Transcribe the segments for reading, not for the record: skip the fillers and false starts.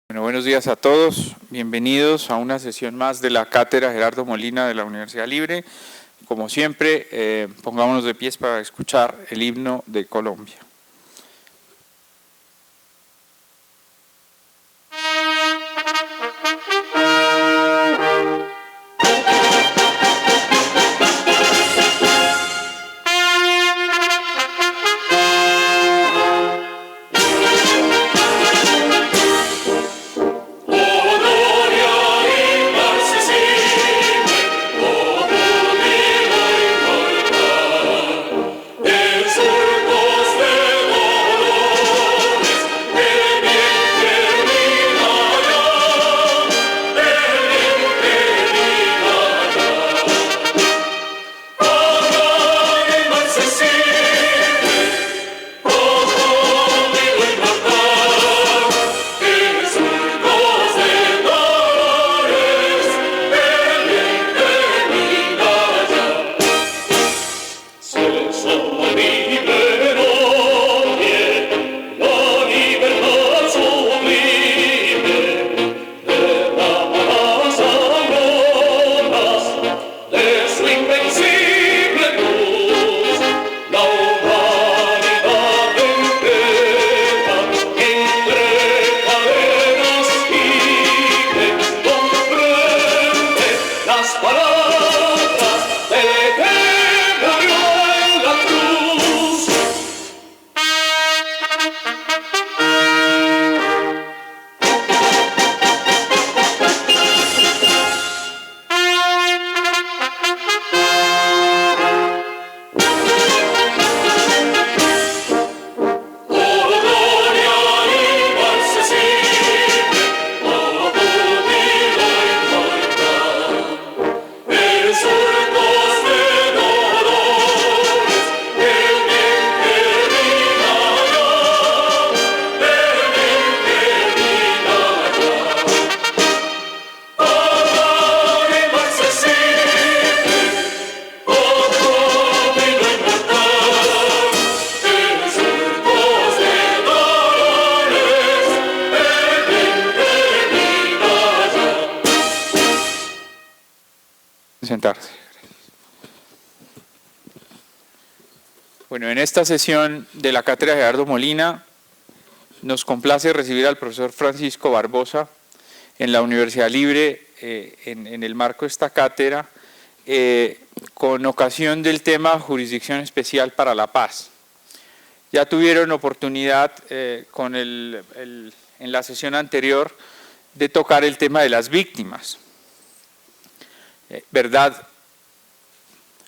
Bueno, buenos días a todos, bienvenidos a una sesión más de la Cátedra Gerardo Molina de la Universidad Libre. Como siempre, pongámonos de pies para escuchar el himno de Colombia. Sentarse. Bueno, en esta sesión de la Cátedra Gerardo Molina nos complace recibir al profesor Francisco Barbosa en la Universidad Libre en el marco de esta cátedra con ocasión del tema Jurisdicción Especial para la Paz. Ya tuvieron oportunidad en la sesión anterior de tocar el tema de las víctimas. Verdad,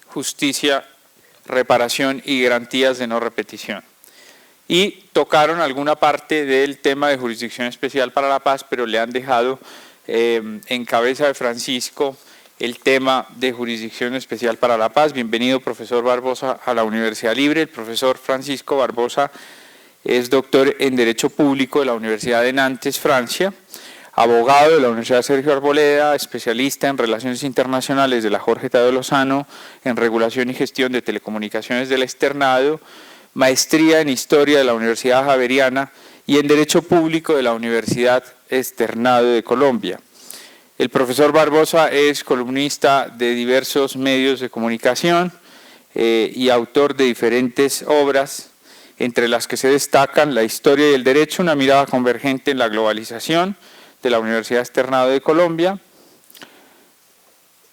justicia, reparación y garantías de no repetición. Y tocaron alguna parte del tema de Jurisdicción Especial para la Paz, pero le han dejado en cabeza de Francisco el tema de Jurisdicción Especial para la Paz. Bienvenido, profesor Barbosa, a la Universidad Libre. El profesor Francisco Barbosa es doctor en Derecho Público de la Universidad de Nantes, Francia, abogado de la Universidad Sergio Arboleda, especialista en Relaciones Internacionales de la Jorge Tadeo Lozano, en Regulación y Gestión de Telecomunicaciones del Externado, maestría en Historia de la Universidad Javeriana y en Derecho Público de la Universidad Externado de Colombia. El profesor Barbosa es columnista de diversos medios de comunicación y autor de diferentes obras, entre las que se destacan La Historia y el Derecho, una mirada convergente en la globalización, de la Universidad Externado de Colombia,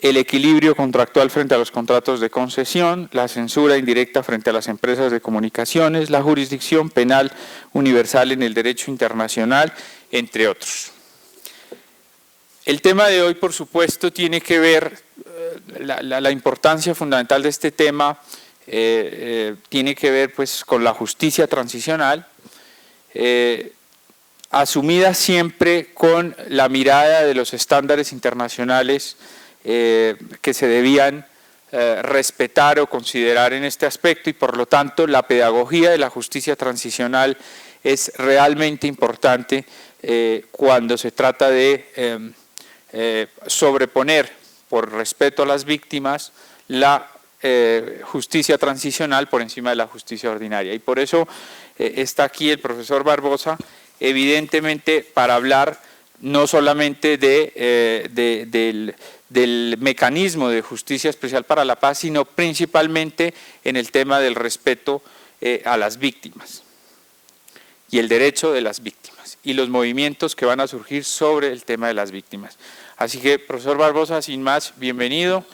el equilibrio contractual frente a los contratos de concesión, la censura indirecta frente a las empresas de comunicaciones, la jurisdicción penal universal en el derecho internacional, entre otros. El tema de hoy, por supuesto, tiene que ver, la importancia fundamental de este tema tiene que ver pues, con la justicia transicional, asumida siempre con la mirada de los estándares internacionales que se debían respetar o considerar en este aspecto, y por lo tanto la pedagogía de la justicia transicional es realmente importante cuando se trata de sobreponer, por respeto a las víctimas, la justicia transicional por encima de la justicia ordinaria. Y por eso está aquí el profesor Barbosa, evidentemente para hablar no solamente del mecanismo de justicia especial para la paz, sino principalmente en el tema del respeto a las víctimas y el derecho de las víctimas y los movimientos que van a surgir sobre el tema de las víctimas. Así que, profesor Barbosa, sin más, bienvenido,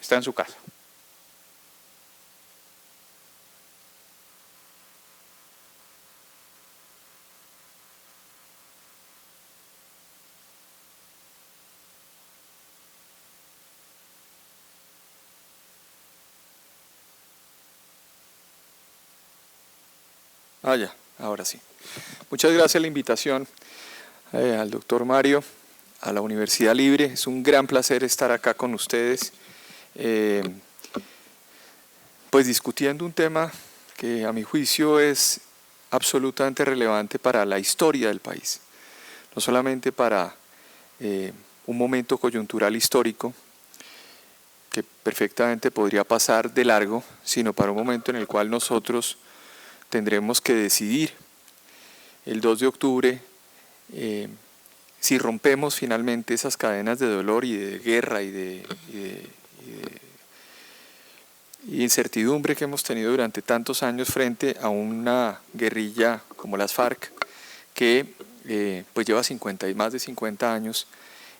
está en su casa. Ya, ahora sí. Muchas gracias por la invitación al doctor Mario, a la Universidad Libre. Es un gran placer estar acá con ustedes, pues discutiendo un tema que a mi juicio es absolutamente relevante para la historia del país, no solamente para un momento coyuntural histórico que perfectamente podría pasar de largo, sino para un momento en el cual nosotros tendremos que decidir el 2 de octubre si rompemos finalmente esas cadenas de dolor y de guerra y de incertidumbre que hemos tenido durante tantos años frente a una guerrilla como las FARC que pues lleva más de 50 años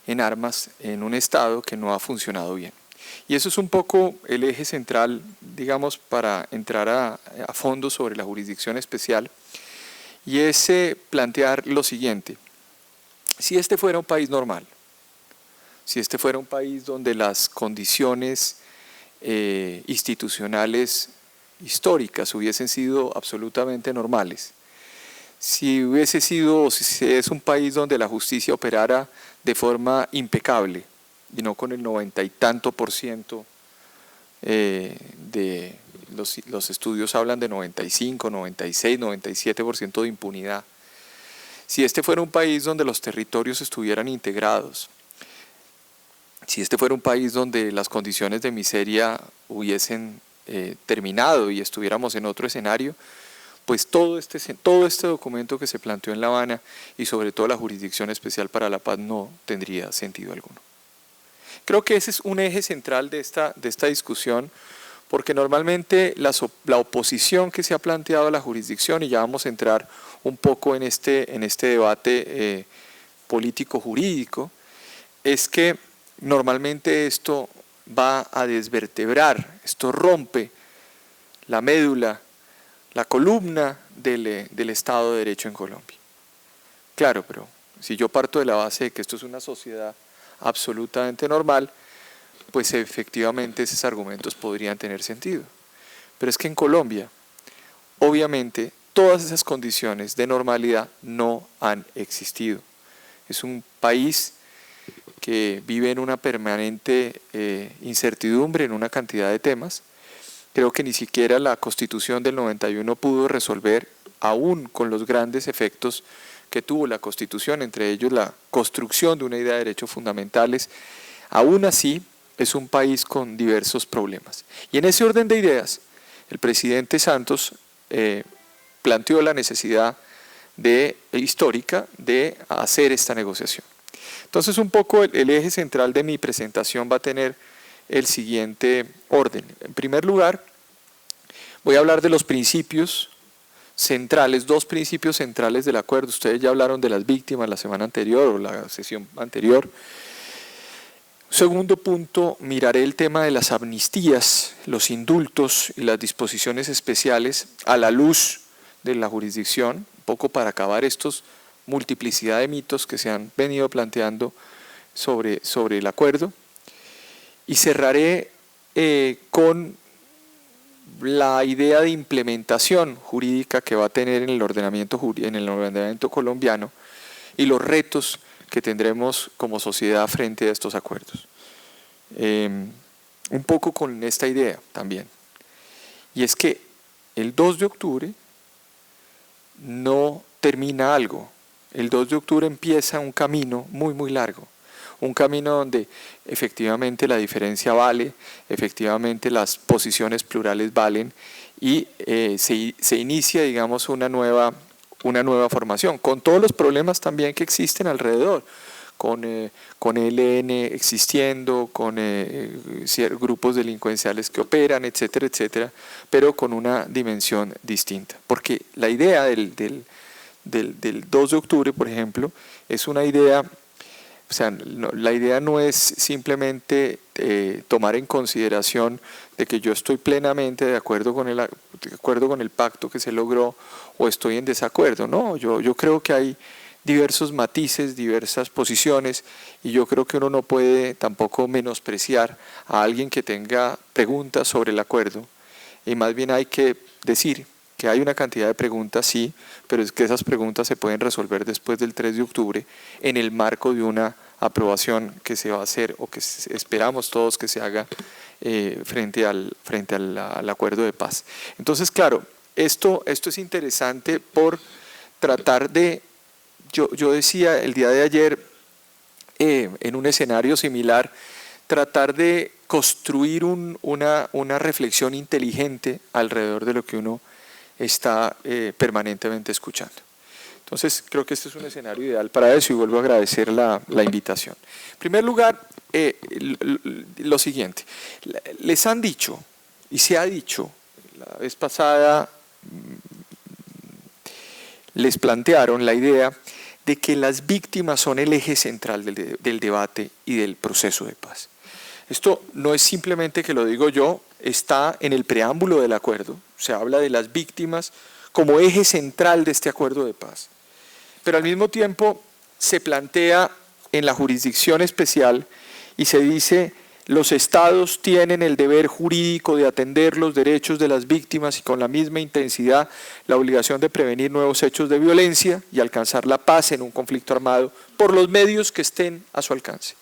en armas en un estado que no ha funcionado bien. Y eso es un poco el eje central, digamos, para entrar a fondo sobre la jurisdicción especial, y es plantear lo siguiente: si este fuera un país normal, si este fuera un país donde las condiciones institucionales históricas hubiesen sido absolutamente normales, si hubiese sido, si es un país donde la justicia operara de forma impecable, y no con el 90 y tanto % de los estudios hablan de 95, 96, 97% de impunidad. Si este fuera un país donde los territorios estuvieran integrados, si este fuera un país donde las condiciones de miseria hubiesen terminado y estuviéramos en otro escenario, pues todo este documento que se planteó en La Habana y sobre todo la Jurisdicción Especial para la Paz no tendría sentido alguno. Creo que ese es un eje central de esta discusión, porque normalmente la oposición que se ha planteado a la jurisdicción, y ya vamos a entrar un poco en este debate político-jurídico, es que normalmente esto va a desvertebrar, esto rompe la médula, la columna del Estado de Derecho en Colombia. Claro, pero si yo parto de la base de que esto es una sociedad absolutamente normal, pues efectivamente esos argumentos podrían tener sentido. Pero es que en Colombia, obviamente, todas esas condiciones de normalidad no han existido. Es un país que vive en una permanente incertidumbre en una cantidad de temas. Creo que ni siquiera la Constitución del 91 pudo resolver, aún con los grandes efectos que tuvo la Constitución, entre ellos la construcción de una idea de derechos fundamentales. Aún así, es un país con diversos problemas. Y en ese orden de ideas, el presidente Santos planteó la necesidad histórica de hacer esta negociación. Entonces, un poco el eje central de mi presentación va a tener el siguiente orden. En primer lugar, voy a hablar de los principios centrales, 2 principios centrales del acuerdo. Ustedes ya hablaron de las víctimas la semana anterior o la sesión anterior. Segundo punto, miraré el tema de las amnistías, los indultos y las disposiciones especiales a la luz de la jurisdicción, un poco para acabar estos multiplicidad de mitos que se han venido planteando sobre el acuerdo. Y cerraré con la idea de implementación jurídica que va a tener en el ordenamiento colombiano y los retos que tendremos como sociedad frente a estos acuerdos. Un poco con esta idea también, y es que el 2 de octubre no termina algo, el 2 de octubre empieza un camino muy muy largo, un camino donde efectivamente la diferencia vale, efectivamente las posiciones plurales valen, y se inicia, digamos, una nueva una nueva formación, con todos los problemas también que existen alrededor, con ELN existiendo, con grupos delincuenciales que operan, etcétera, etcétera, pero con una dimensión distinta. Porque la idea del 2 de octubre, por ejemplo, es una idea, o sea, la idea no es simplemente tomar en consideración de que yo estoy plenamente de acuerdo con el pacto que se logró o estoy en desacuerdo. No, yo creo que hay diversos matices, diversas posiciones, y yo creo que uno no puede tampoco menospreciar a alguien que tenga preguntas sobre el acuerdo, y más bien hay que decir que hay una cantidad de preguntas, sí, pero es que esas preguntas se pueden resolver después del 3 de octubre en el marco de una aprobación que se va a hacer o que esperamos todos que se haga frente al acuerdo de paz. Entonces, claro, esto es interesante por tratar de, yo decía el día de ayer en un escenario similar, tratar de construir una reflexión inteligente alrededor de lo que uno está permanentemente escuchando. Entonces, creo que este es un escenario ideal para eso y vuelvo a agradecer la invitación. En primer lugar, lo siguiente, les han dicho y se ha dicho, la vez pasada les plantearon la idea de que las víctimas son el eje central del debate y del proceso de paz. Esto no es simplemente que lo digo yo, está en el preámbulo del acuerdo, se habla de las víctimas como eje central de este acuerdo de paz. Pero al mismo tiempo se plantea en la jurisdicción especial y se dice: los estados tienen el deber jurídico de atender los derechos de las víctimas y con la misma intensidad la obligación de prevenir nuevos hechos de violencia y alcanzar la paz en un conflicto armado por los medios que estén a su alcance.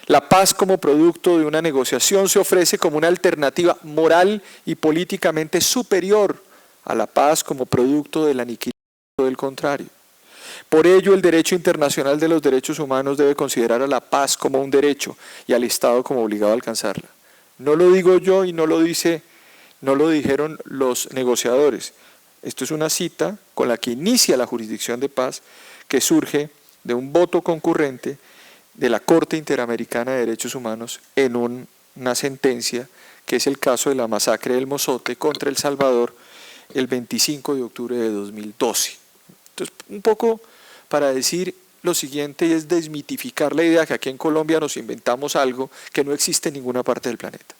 La paz como producto de una negociación se ofrece como una alternativa moral y políticamente superior a la paz como producto del aniquilamiento del contrario. Por ello, el derecho internacional de los derechos humanos debe considerar a la paz como un derecho y al Estado como obligado a alcanzarla. No lo digo yo y no lo dijeron los negociadores. Esto es una cita con la que inicia la jurisdicción de paz, que surge de un voto concurrente de la Corte Interamericana de Derechos Humanos en una sentencia que es el caso de la masacre del Mozote contra El Salvador el 25 de octubre de 2012. Entonces, un poco para decir lo siguiente, y es desmitificar la idea que aquí en Colombia nos inventamos algo que no existe en ninguna parte del planeta.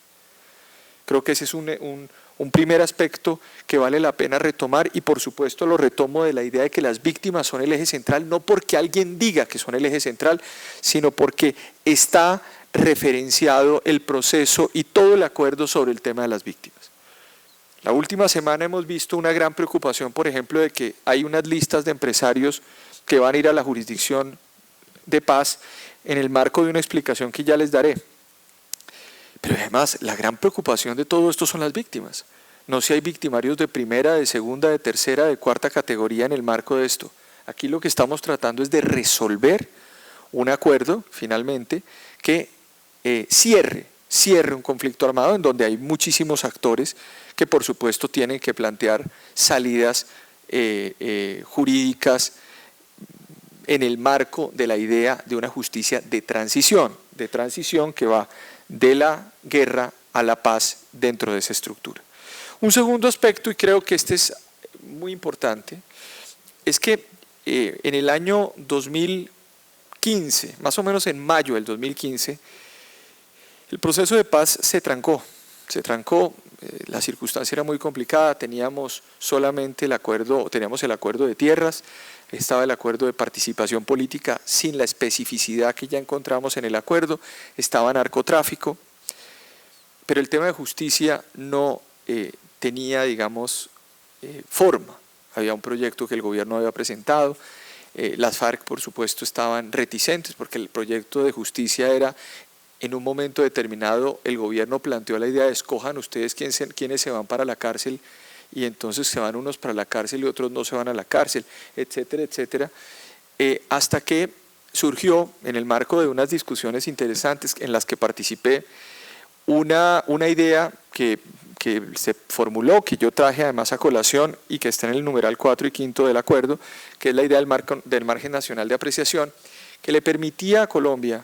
Creo que ese es un primer aspecto que vale la pena retomar, y por supuesto lo retomo de la idea de que las víctimas son el eje central, no porque alguien diga que son el eje central, sino porque está referenciado el proceso y todo el acuerdo sobre el tema de las víctimas. La última semana hemos visto una gran preocupación, por ejemplo, de que hay unas listas de empresarios que van a ir a la jurisdicción de paz en el marco de una explicación que ya les daré. Pero además, la gran preocupación de todo esto son las víctimas. No si hay victimarios de primera, de segunda, de tercera, de cuarta categoría en el marco de esto. Aquí lo que estamos tratando es de resolver un acuerdo, finalmente, que cierre un conflicto armado en donde hay muchísimos actores que por supuesto tienen que plantear salidas jurídicas en el marco de la idea de una justicia de transición que va de la guerra a la paz dentro de esa estructura. Un segundo aspecto, y creo que este es muy importante, es que en el año 2015, más o menos en mayo del 2015, el proceso de paz se trancó, la circunstancia era muy complicada, teníamos solamente teníamos el acuerdo de tierras, estaba el acuerdo de participación política sin la especificidad que ya encontramos en el acuerdo, estaba narcotráfico, pero el tema de justicia no tenía, digamos, forma. Había un proyecto que el gobierno había presentado, las FARC por supuesto estaban reticentes porque el proyecto de justicia era, en un momento determinado el gobierno planteó la idea de escojan ustedes quiénes se van para la cárcel, y entonces se van unos para la cárcel y otros no se van a la cárcel, etcétera, etcétera, hasta que surgió en el marco de unas discusiones interesantes en las que participé una idea que que se formuló, que yo traje además a colación y que está en el numeral 4 y 5 del acuerdo, que es la idea del margen nacional de apreciación, que le permitía a Colombia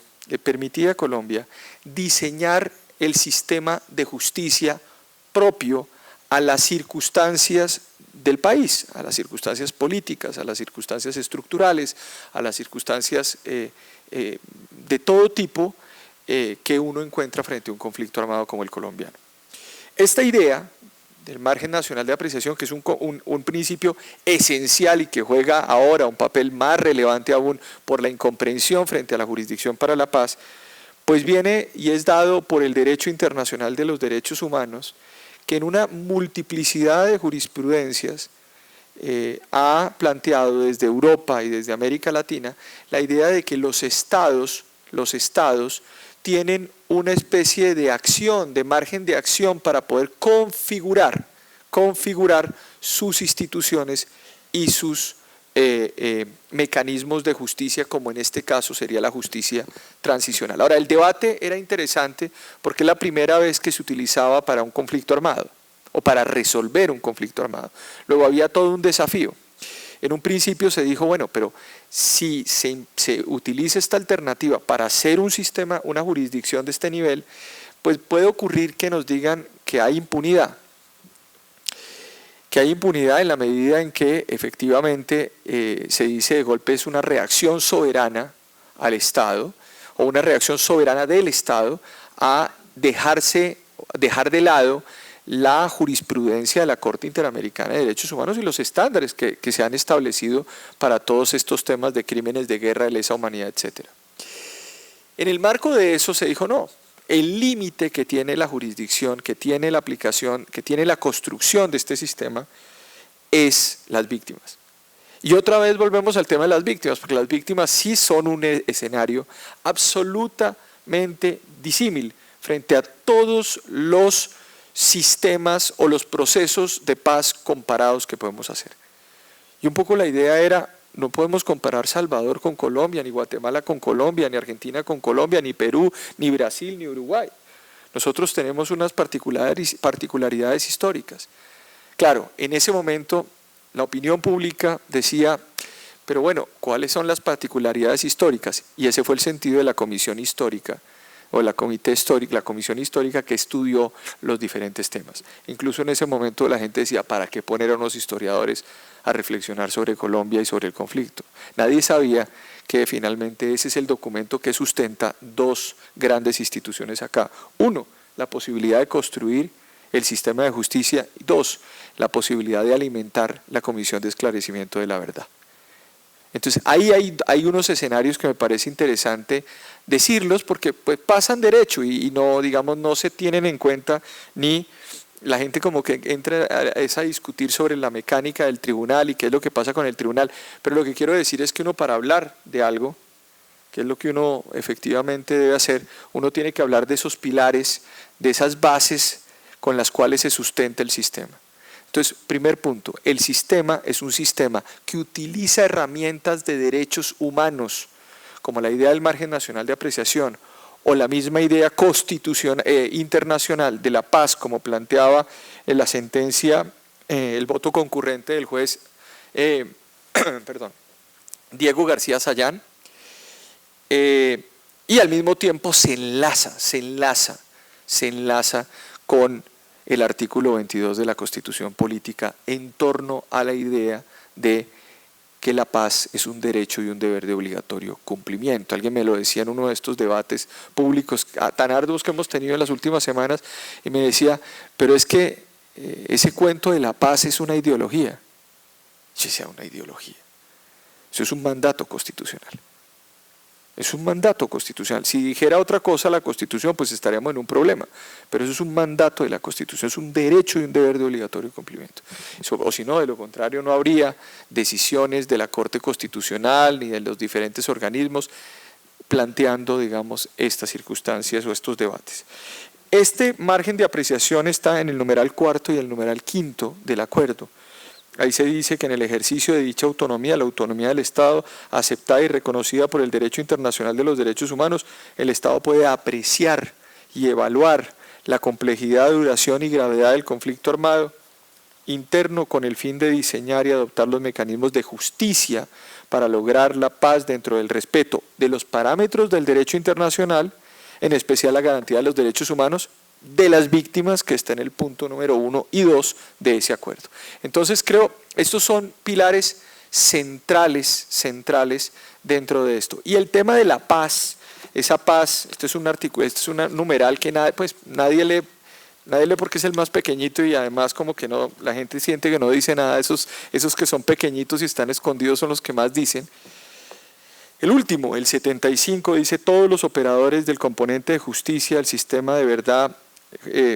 diseñar el sistema de justicia propio a las circunstancias del país, a las circunstancias políticas, a las circunstancias estructurales, a las circunstancias de todo tipo que uno encuentra frente a un conflicto armado como el colombiano. Esta idea del margen nacional de apreciación, que es un principio esencial y que juega ahora un papel más relevante aún por la incomprensión frente a la Jurisdicción para la Paz, pues viene y es dado por el derecho internacional de los derechos humanos, que en una multiplicidad de jurisprudencias ha planteado desde Europa y desde América Latina la idea de que los estados tienen una especie de acción, de margen de acción para poder configurar sus instituciones y sus mecanismos de justicia, como en este caso sería la justicia transicional. Ahora, el debate era interesante porque es la primera vez que se utilizaba para un conflicto armado o para resolver un conflicto armado. Luego había todo un desafío. En un principio se dijo, bueno, pero si se utiliza esta alternativa para hacer un sistema, una jurisdicción de este nivel, pues puede ocurrir que nos digan que hay impunidad. Que hay impunidad en la medida en que efectivamente se dice de golpe es una reacción soberana al Estado o una reacción soberana del Estado a dejar de lado la jurisprudencia de la Corte Interamericana de Derechos Humanos y los estándares que se han establecido para todos estos temas de crímenes de guerra, de lesa humanidad, etc. En el marco de eso se dijo no. El límite que tiene la jurisdicción, que tiene la aplicación, que tiene la construcción de este sistema, es las víctimas. Y otra vez volvemos al tema de las víctimas, porque las víctimas sí son un escenario absolutamente disímil frente a todos los sistemas o los procesos de paz comparados que podemos hacer. Y un poco la idea era, no podemos comparar Salvador con Colombia, ni Guatemala con Colombia, ni Argentina con Colombia, ni Perú, ni Brasil, ni Uruguay. Nosotros tenemos unas particularidades históricas. Claro, en ese momento la opinión pública decía, pero bueno, ¿cuáles son las particularidades históricas? Y ese fue el sentido de la comisión histórica, o la comisión histórica que estudió los diferentes temas. Incluso en ese momento la gente decía, ¿para qué poner a unos historiadores a reflexionar sobre Colombia y sobre el conflicto? Nadie sabía que finalmente ese es el documento que sustenta dos grandes instituciones acá. Uno, la posibilidad de construir el sistema de justicia. Y dos, la posibilidad de alimentar la Comisión de Esclarecimiento de la Verdad. Entonces ahí hay unos escenarios que me parece interesante decirlos porque pues pasan derecho y no, digamos, no se tienen en cuenta ni la gente como que entra a discutir sobre la mecánica del tribunal y qué es lo que pasa con el tribunal, pero lo que quiero decir es que uno para hablar de algo, que es lo que uno efectivamente debe hacer, uno tiene que hablar de esos pilares, de esas bases con las cuales se sustenta el sistema. Entonces, primer punto, el sistema es un sistema que utiliza herramientas de derechos humanos, como la idea del margen nacional de apreciación, o la misma idea internacional de la paz, como planteaba en la sentencia, el voto concurrente del juez Diego García Sayán, y al mismo tiempo se enlaza con el artículo 22 de la Constitución Política en torno a la idea de que la paz es un derecho y un deber de obligatorio cumplimiento. Alguien me lo decía en uno de estos debates públicos tan arduos que hemos tenido en las últimas semanas y me decía, pero es que ese cuento de la paz es una ideología. Sí, sea una ideología. Eso es un mandato constitucional. Es un mandato constitucional. Si dijera otra cosa la Constitución, pues estaríamos en un problema. Pero eso es un mandato de la Constitución, es un derecho y un deber de obligatorio cumplimiento. O si no, de lo contrario, no habría decisiones de la Corte Constitucional ni de los diferentes organismos planteando, digamos, estas circunstancias o estos debates. Este margen de apreciación está en el numeral 4 y el numeral 5 del acuerdo. Ahí se dice que en el ejercicio de dicha autonomía, la autonomía del Estado, aceptada y reconocida por el derecho internacional de los derechos humanos, el Estado puede apreciar y evaluar la complejidad, duración y gravedad del conflicto armado interno con el fin de diseñar y adoptar los mecanismos de justicia para lograr la paz dentro del respeto de los parámetros del derecho internacional, en especial la garantía de los derechos humanos de las víctimas, que está en el punto número 1 y 2 de ese acuerdo. Entonces creo, estos son pilares centrales dentro de esto. Y el tema de la paz, esa paz, este es un artículo, este es un numeral que nadie lee porque es el más pequeñito y además como que no, la gente siente que no dice nada, esos que son pequeñitos y están escondidos son los que más dicen. El último, el 75, dice: todos los operadores del componente de justicia, el sistema de verdad,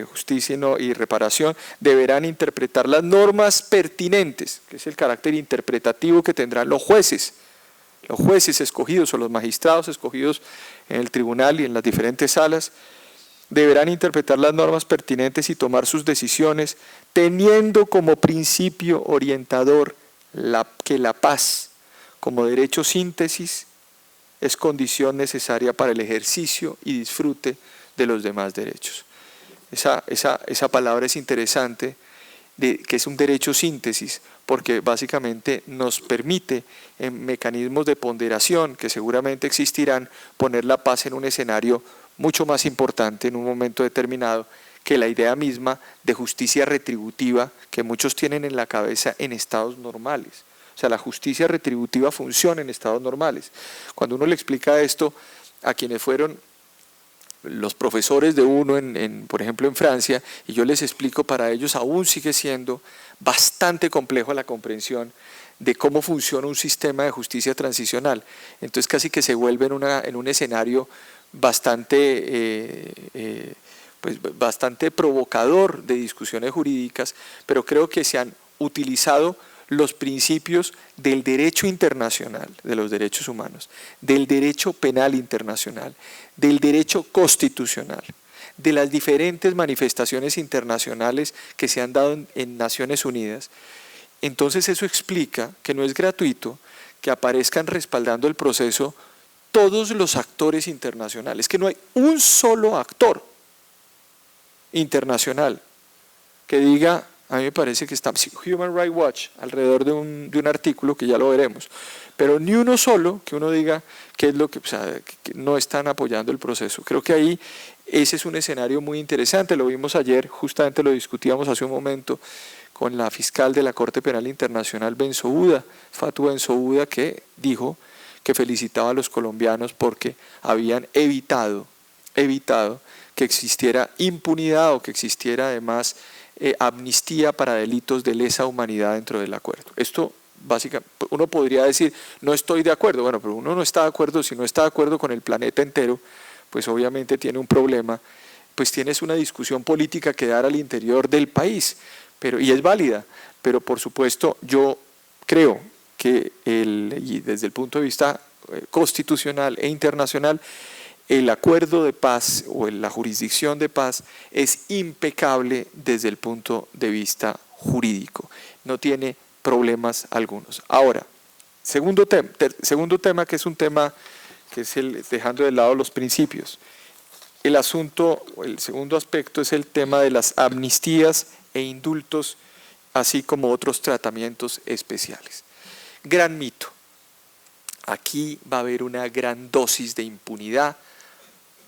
justicia y reparación, deberán interpretar las normas pertinentes, que es el carácter interpretativo que tendrán los jueces escogidos o los magistrados escogidos en el tribunal y en las diferentes salas, deberán interpretar las normas pertinentes y tomar sus decisiones teniendo como principio orientador que la paz, como derecho síntesis, es condición necesaria para el ejercicio y disfrute de los demás derechos. Esa palabra es interesante, que es un derecho síntesis, porque básicamente nos permite, en mecanismos de ponderación que seguramente existirán, poner la paz en un escenario mucho más importante en un momento determinado que la idea misma de justicia retributiva que muchos tienen en la cabeza en estados normales. O sea, la justicia retributiva funciona en estados normales. Cuando uno le explica esto a quienes fueron los profesores de uno, por ejemplo en Francia, y yo les explico, para ellos aún sigue siendo bastante complejo la comprensión de cómo funciona un sistema de justicia transicional. Entonces casi que se vuelve en un escenario bastante provocador de discusiones jurídicas, pero creo que se han utilizado los principios del derecho internacional, de los derechos humanos, del derecho penal internacional, del derecho constitucional, de las diferentes manifestaciones internacionales que se han dado en Naciones Unidas. Entonces eso explica que no es gratuito que aparezcan respaldando el proceso todos los actores internacionales, que no hay un solo actor internacional que diga: a mí me parece que está Human Rights Watch alrededor de un artículo que ya lo veremos, pero ni uno solo que uno diga qué es lo que no están apoyando el proceso. Creo que ahí ese es un escenario muy interesante, lo vimos ayer, justamente lo discutíamos hace un momento con la fiscal de la Corte Penal Internacional, Bensouda, Fatou Bensouda, que dijo que felicitaba a los colombianos porque habían evitado que existiera impunidad o que existiera además amnistía para delitos de lesa humanidad dentro del acuerdo. Esto básicamente, uno podría decir: no estoy de acuerdo. Bueno, pero uno no está de acuerdo, si no está de acuerdo con el planeta entero, pues obviamente tiene un problema, pues tienes una discusión política que dar al interior del país, y es válida, pero por supuesto yo creo que y desde el punto de vista constitucional e internacional, el acuerdo de paz o la jurisdicción de paz es impecable desde el punto de vista jurídico, no tiene problemas algunos. Ahora, segundo tema, que es un tema que es dejando de lado los principios. El segundo aspecto es el tema de las amnistías e indultos, así como otros tratamientos especiales. Gran mito. Aquí va a haber una gran dosis de impunidad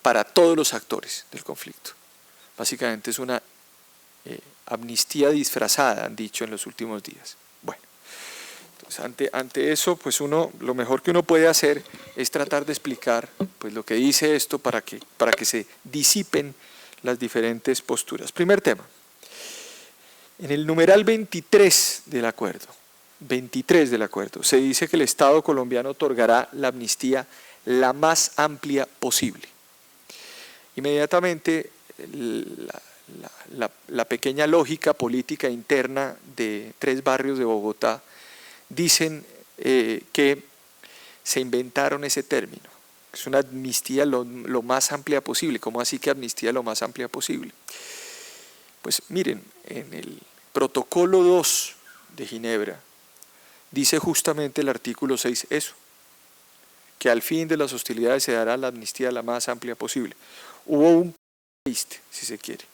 para todos los actores del conflicto. Básicamente es una amnistía disfrazada, han dicho en los últimos días. Bueno, entonces ante eso, pues lo mejor que uno puede hacer es tratar de explicar pues lo que dice esto para que se disipen las diferentes posturas. Primer tema. En el numeral 23 del acuerdo, se dice que el Estado colombiano otorgará la amnistía la más amplia posible. Inmediatamente la pequeña lógica política interna de 3 barrios de Bogotá dicen que se inventaron ese término, que es una amnistía lo más amplia posible. ¿Cómo así que amnistía lo más amplia posible? Pues miren, en el protocolo 2 de Ginebra dice justamente el artículo 6 eso, que al fin de las hostilidades se dará la amnistía la más amplia posible. Hubo un si se quiere,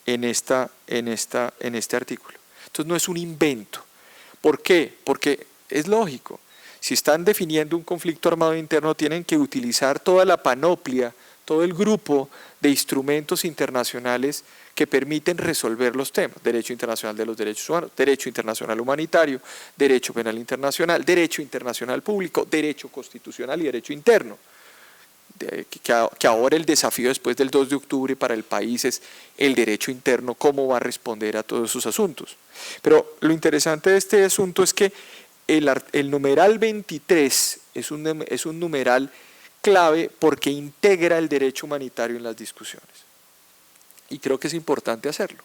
en este artículo. Entonces no es un invento. ¿Por qué? Porque es lógico. Si están definiendo un conflicto armado interno, tienen que utilizar toda la panoplia, todo el grupo de instrumentos internacionales que permiten resolver los temas. Derecho internacional de los derechos humanos, derecho internacional humanitario, derecho penal internacional, derecho internacional público, derecho constitucional y derecho interno. Que ahora el desafío después del 2 de octubre para el país es el derecho interno, cómo va a responder a todos esos asuntos. Pero lo interesante de este asunto es que el numeral 23 es un numeral clave porque integra el derecho humanitario en las discusiones. Y creo que es importante hacerlo.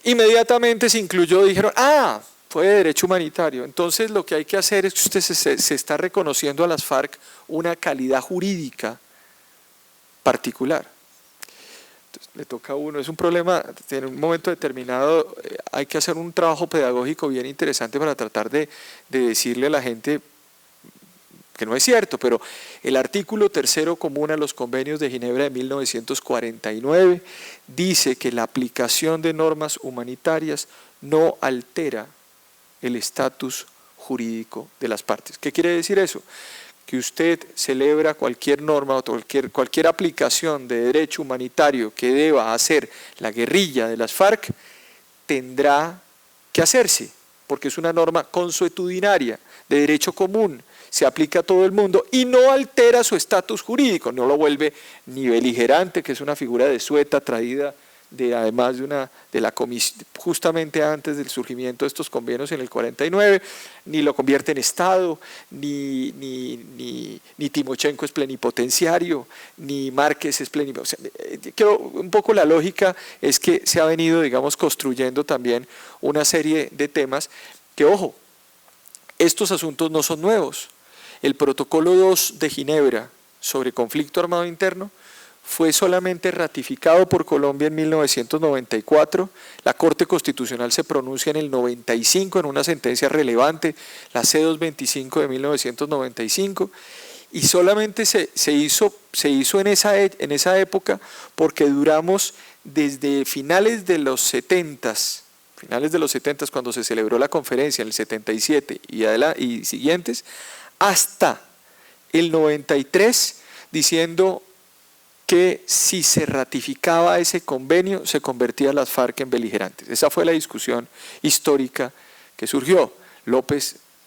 Inmediatamente se incluyó, dijeron, fue de derecho humanitario. Entonces lo que hay que hacer es que usted se está reconociendo a las FARC una calidad jurídica particular. Entonces, le toca a uno, es un problema, en un momento determinado hay que hacer un trabajo pedagógico bien interesante para tratar de decirle a la gente que no es cierto, pero el artículo 3º común a los convenios de Ginebra de 1949 dice que la aplicación de normas humanitarias no altera el estatus jurídico de las partes. ¿Qué quiere decir eso? Que usted celebra cualquier norma o cualquier aplicación de derecho humanitario que deba hacer la guerrilla de las FARC, tendrá que hacerse, porque es una norma consuetudinaria, de derecho común, se aplica a todo el mundo y no altera su estatus jurídico, no lo vuelve ni beligerante, que es una figura desueta traída además de la comisión, justamente antes del surgimiento de estos convenios en el 49, ni lo convierte en Estado, ni Timochenko es plenipotenciario, ni Márquez es plenipotenciario. Creo un poco la lógica es que se ha venido, digamos, construyendo también una serie de temas que, ojo, estos asuntos no son nuevos. El protocolo 2 de Ginebra sobre conflicto armado interno fue solamente ratificado por Colombia en 1994, la Corte Constitucional se pronuncia en el 95 en una sentencia relevante, la C225 de 1995, y solamente se hizo en esa época porque duramos desde finales de los 70s, cuando se celebró la conferencia en el 77 y siguientes, hasta el 93, diciendo que si se ratificaba ese convenio, se convertía a las FARC en beligerantes. Esa fue la discusión histórica que surgió.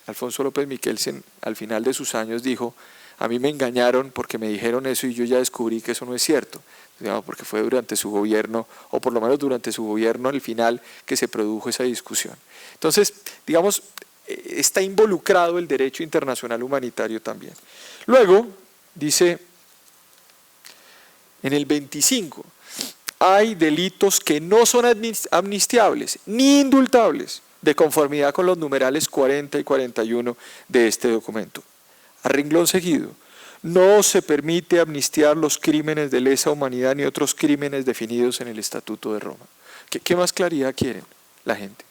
Alfonso López Miquelsen, al final de sus años, dijo, a mí me engañaron porque me dijeron eso y yo ya descubrí que eso no es cierto, digamos, porque fue durante su gobierno, o por lo menos durante su gobierno, al final, que se produjo esa discusión. Entonces, digamos, está involucrado el derecho internacional humanitario también. Luego, dice en el 25, hay delitos que no son amnistiables ni indultables de conformidad con los numerales 40 y 41 de este documento. A renglón seguido, no se permite amnistiar los crímenes de lesa humanidad ni otros crímenes definidos en el Estatuto de Roma. ¿Qué más claridad quieren la gente?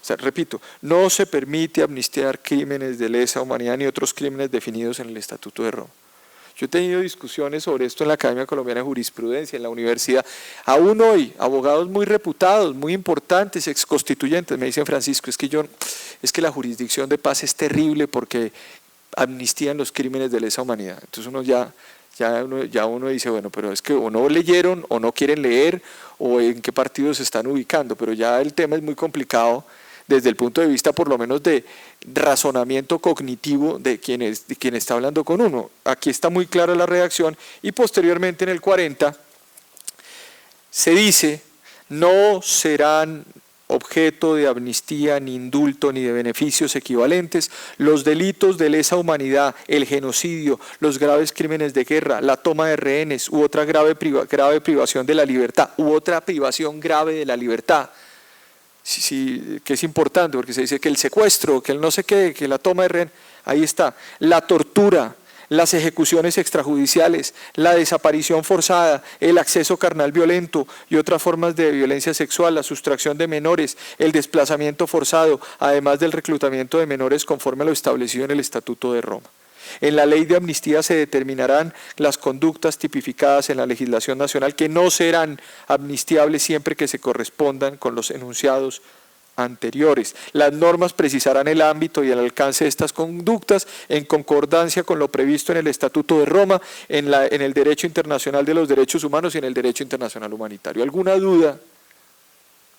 O sea, repito, no se permite amnistiar crímenes de lesa humanidad ni otros crímenes definidos en el Estatuto de Roma. Yo he tenido discusiones sobre esto en la Academia Colombiana de Jurisprudencia, en la universidad. Aún hoy, abogados muy reputados, muy importantes, exconstituyentes, me dicen, Francisco, es que la jurisdicción de paz es terrible porque amnistían los crímenes de lesa humanidad. Entonces uno dice, bueno, pero es que o no leyeron o no quieren leer o en qué partidos se están ubicando, pero ya el tema es muy complicado desde el punto de vista por lo menos de razonamiento cognitivo de quien está hablando con uno. Aquí está muy clara la redacción y posteriormente en el 40 se dice, no serán objeto de amnistía, ni indulto, ni de beneficios equivalentes los delitos de lesa humanidad, el genocidio, los graves crímenes de guerra, la toma de rehenes u otra grave privación de la libertad, Sí, que es importante porque se dice que el secuestro, que el no sé qué, que la toma de rehén, ahí está, la tortura, las ejecuciones extrajudiciales, la desaparición forzada, el acceso carnal violento y otras formas de violencia sexual, la sustracción de menores, el desplazamiento forzado, además del reclutamiento de menores conforme a lo establecido en el Estatuto de Roma. En la ley de amnistía se determinarán las conductas tipificadas en la legislación nacional que no serán amnistiables siempre que se correspondan con los enunciados anteriores. Las normas precisarán el ámbito y el alcance de estas conductas en concordancia con lo previsto en el Estatuto de Roma, en el Derecho Internacional de los Derechos Humanos y en el Derecho Internacional Humanitario. ¿Alguna duda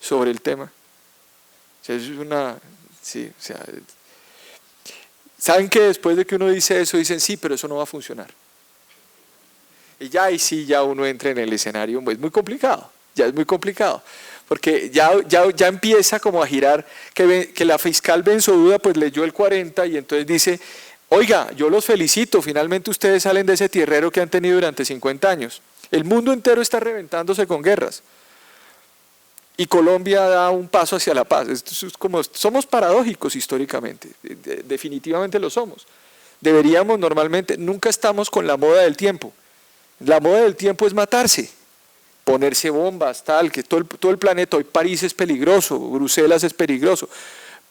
sobre el tema? O sea, es una... Sí, o sea, ¿saben que después de que uno dice eso, dicen sí, pero eso no va a funcionar? Y ya ahí sí, ya uno entra en el escenario, es muy complicado, ya es muy complicado. Porque ya empieza como a girar, que la fiscal Benzoduda pues leyó el 40 y entonces dice, oiga, yo los felicito, finalmente ustedes salen de ese tierrero que han tenido durante 50 años. El mundo entero está reventándose con guerras. Y Colombia da un paso hacia la paz. Esto es como, somos paradójicos históricamente, definitivamente lo somos. Deberíamos normalmente, nunca estamos con la moda del tiempo. La moda del tiempo es matarse. Ponerse bombas, tal, que todo el planeta, hoy París es peligroso, Bruselas es peligroso,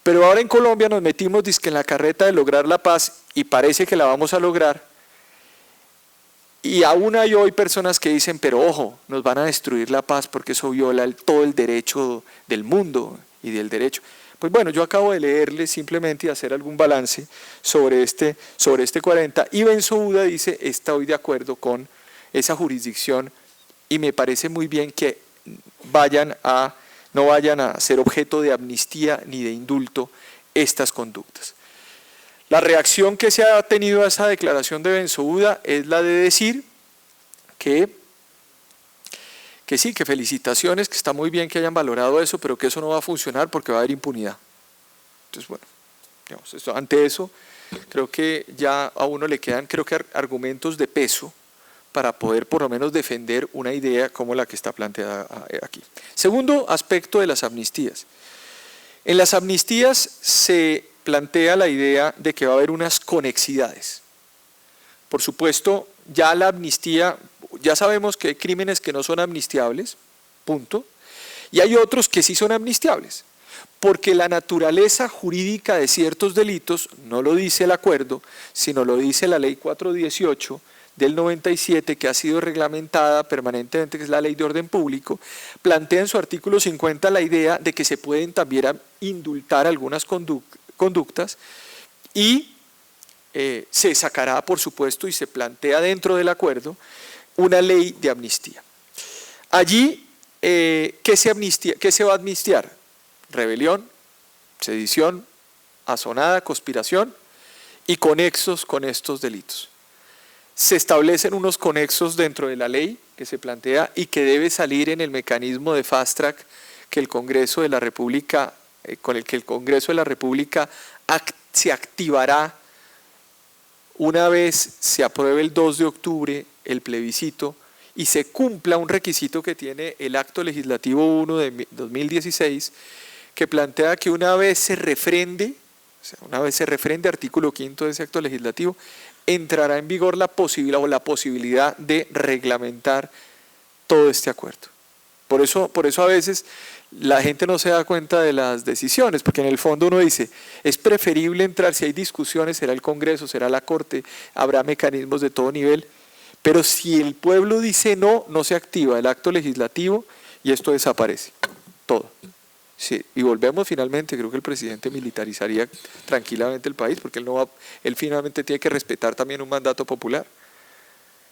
pero ahora en Colombia nos metimos dizque en la carreta de lograr la paz y parece que la vamos a lograr, y aún hay hoy personas que dicen, pero ojo, nos van a destruir la paz porque eso viola todo el derecho del mundo y del derecho. Pues bueno, yo acabo de leerle simplemente y hacer algún balance sobre este 40, y Benzoduda dice, estoy de acuerdo con esa jurisdicción, y me parece muy bien que no vayan a ser objeto de amnistía ni de indulto estas conductas. La reacción que se ha tenido a esa declaración de Benzoduda es la de decir que sí, que felicitaciones, que está muy bien que hayan valorado eso, pero que eso no va a funcionar porque va a haber impunidad. Entonces, bueno, digamos, ante eso, creo que ya a uno le quedan, creo que argumentos de peso para poder por lo menos defender una idea como la que está planteada aquí. Segundo aspecto de las amnistías. En las amnistías se plantea la idea de que va a haber unas conexidades. Por supuesto, ya la amnistía, ya sabemos que hay crímenes que no son amnistiables, punto, y hay otros que sí son amnistiables, porque la naturaleza jurídica de ciertos delitos no lo dice el acuerdo, sino lo dice la ley 418 del 97, que ha sido reglamentada permanentemente, que es la Ley de Orden Público, plantea en su artículo 50 la idea de que se pueden también indultar algunas conductas y se sacará, por supuesto, y se plantea dentro del acuerdo, una ley de amnistía. Allí, ¿qué se va a amnistiar? Rebelión, sedición, asonada, conspiración y conexos con estos delitos. Se establecen unos conexos dentro de la ley que se plantea y que debe salir en el mecanismo de fast track que el Congreso de la República, con el que el Congreso de la República se activará una vez se apruebe el 2 de octubre el plebiscito y se cumpla un requisito que tiene el Acto Legislativo 1 de 2016, que plantea que una vez se refrende, artículo 5 de ese acto legislativo, entrará en vigor la posibilidad de reglamentar todo este acuerdo. Por eso a veces la gente no se da cuenta de las decisiones, porque en el fondo uno dice, es preferible entrar, si hay discusiones, será el Congreso, será la Corte, habrá mecanismos de todo nivel, pero si el pueblo dice no, no se activa el acto legislativo y esto desaparece, todo. Sí, y volvemos finalmente, creo que el presidente militarizaría tranquilamente el país, porque él finalmente tiene que respetar también un mandato popular.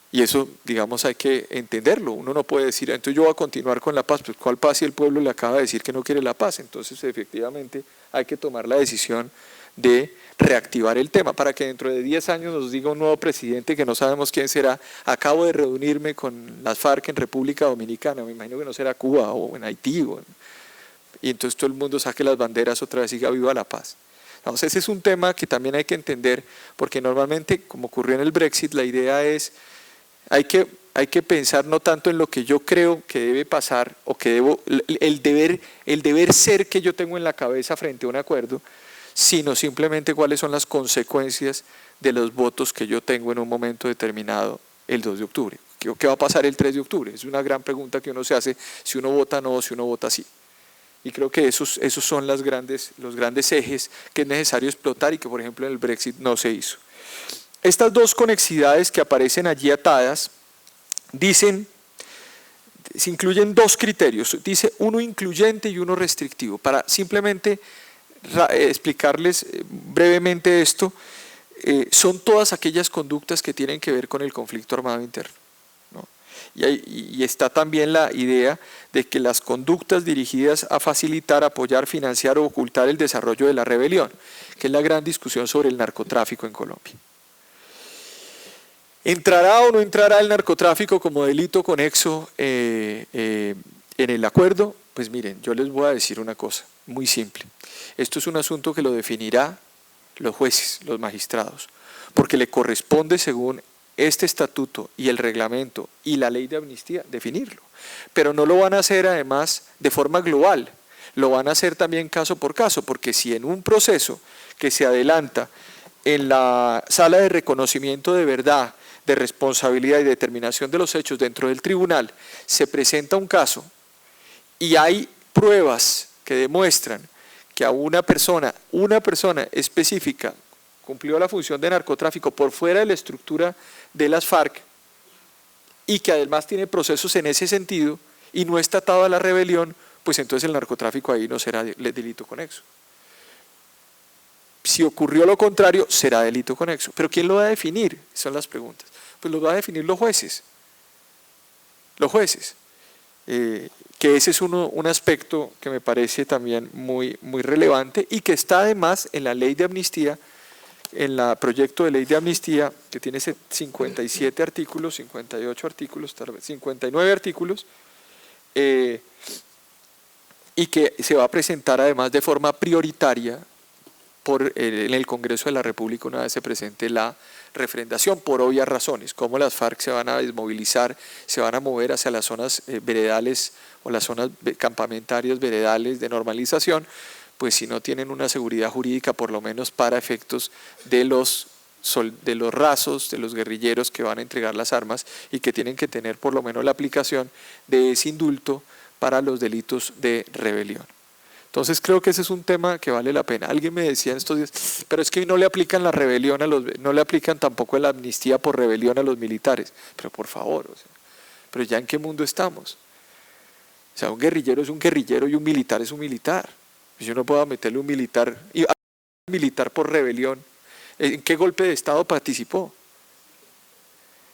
Y eso, digamos, hay que entenderlo. Uno no puede decir, entonces yo voy a continuar con la paz. Pues ¿cuál paz si el pueblo le acaba de decir que no quiere la paz? Entonces, efectivamente, hay que tomar la decisión de reactivar el tema para que dentro de 10 años nos diga un nuevo presidente que no sabemos quién será. Acabo de reunirme con las FARC en República Dominicana, me imagino que no será Cuba o en Haití. Y entonces todo el mundo saque las banderas otra vez y diga viva la paz. Entonces ese es un tema que también hay que entender, porque normalmente, como ocurrió en el Brexit, la idea es, hay que pensar no tanto en lo que yo creo que debe pasar, o que el deber ser que yo tengo en la cabeza frente a un acuerdo, sino simplemente cuáles son las consecuencias de los votos que yo tengo en un momento determinado el 2 de octubre. ¿Qué va a pasar el 3 de octubre? Es una gran pregunta que uno se hace, si uno vota no o si uno vota sí. Y creo que esos son los grandes ejes que es necesario explotar y que, por ejemplo, en el Brexit no se hizo. estas dos conexidades que aparecen allí atadas, dicen, se incluyen dos criterios, dice uno incluyente y uno restrictivo. Para simplemente explicarles brevemente esto, son todas aquellas conductas que tienen que ver con el conflicto armado interno, ¿no? Y está también la idea de que las conductas dirigidas a facilitar, apoyar, financiar o ocultar el desarrollo de la rebelión, que es la gran discusión sobre el narcotráfico en Colombia. ¿Entrará o no entrará el narcotráfico como delito conexo en el acuerdo? Pues miren, yo les voy a decir una cosa muy simple. Esto es un asunto que lo definirá los jueces, los magistrados, porque le corresponde, según este estatuto y el reglamento y la ley de amnistía, definirlo. Pero no lo van a hacer además de forma global, lo van a hacer también caso por caso, porque si en un proceso que se adelanta en la sala de reconocimiento de verdad, de responsabilidad y determinación de los hechos dentro del tribunal, se presenta un caso y hay pruebas que demuestran que a una persona específica cumplió la función de narcotráfico por fuera de la estructura de las FARC y que además tiene procesos en ese sentido y no está atado a la rebelión, pues entonces el narcotráfico ahí no será delito conexo. Si ocurrió lo contrario, será delito conexo. ¿Pero quién lo va a definir? Son las preguntas. Pues lo van a definir los jueces. Los jueces. Que ese es un aspecto que me parece también muy relevante y que está además en la ley de amnistía, en el proyecto de ley de amnistía, que tiene 57 artículos, 58 artículos, 59 artículos, y que se va a presentar además de forma prioritaria en el Congreso de la República una vez se presente la refrendación, por obvias razones, como las FARC se van a desmovilizar, se van a mover hacia las zonas veredales o las zonas campamentarias veredales de normalización, pues si no tienen una seguridad jurídica, por lo menos para efectos de los rasos, de los guerrilleros que van a entregar las armas y que tienen que tener por lo menos la aplicación de ese indulto para los delitos de rebelión. Entonces creo que ese es un tema que vale la pena. Alguien me decía en estos días, pero es que no le aplican la rebelión no le aplican tampoco la amnistía por rebelión a los militares. Pero por favor, pero ya en qué mundo estamos. O sea, un guerrillero es un guerrillero y un militar es un militar. Yo no puedo meterle un militar por rebelión. ¿En qué golpe de Estado participó?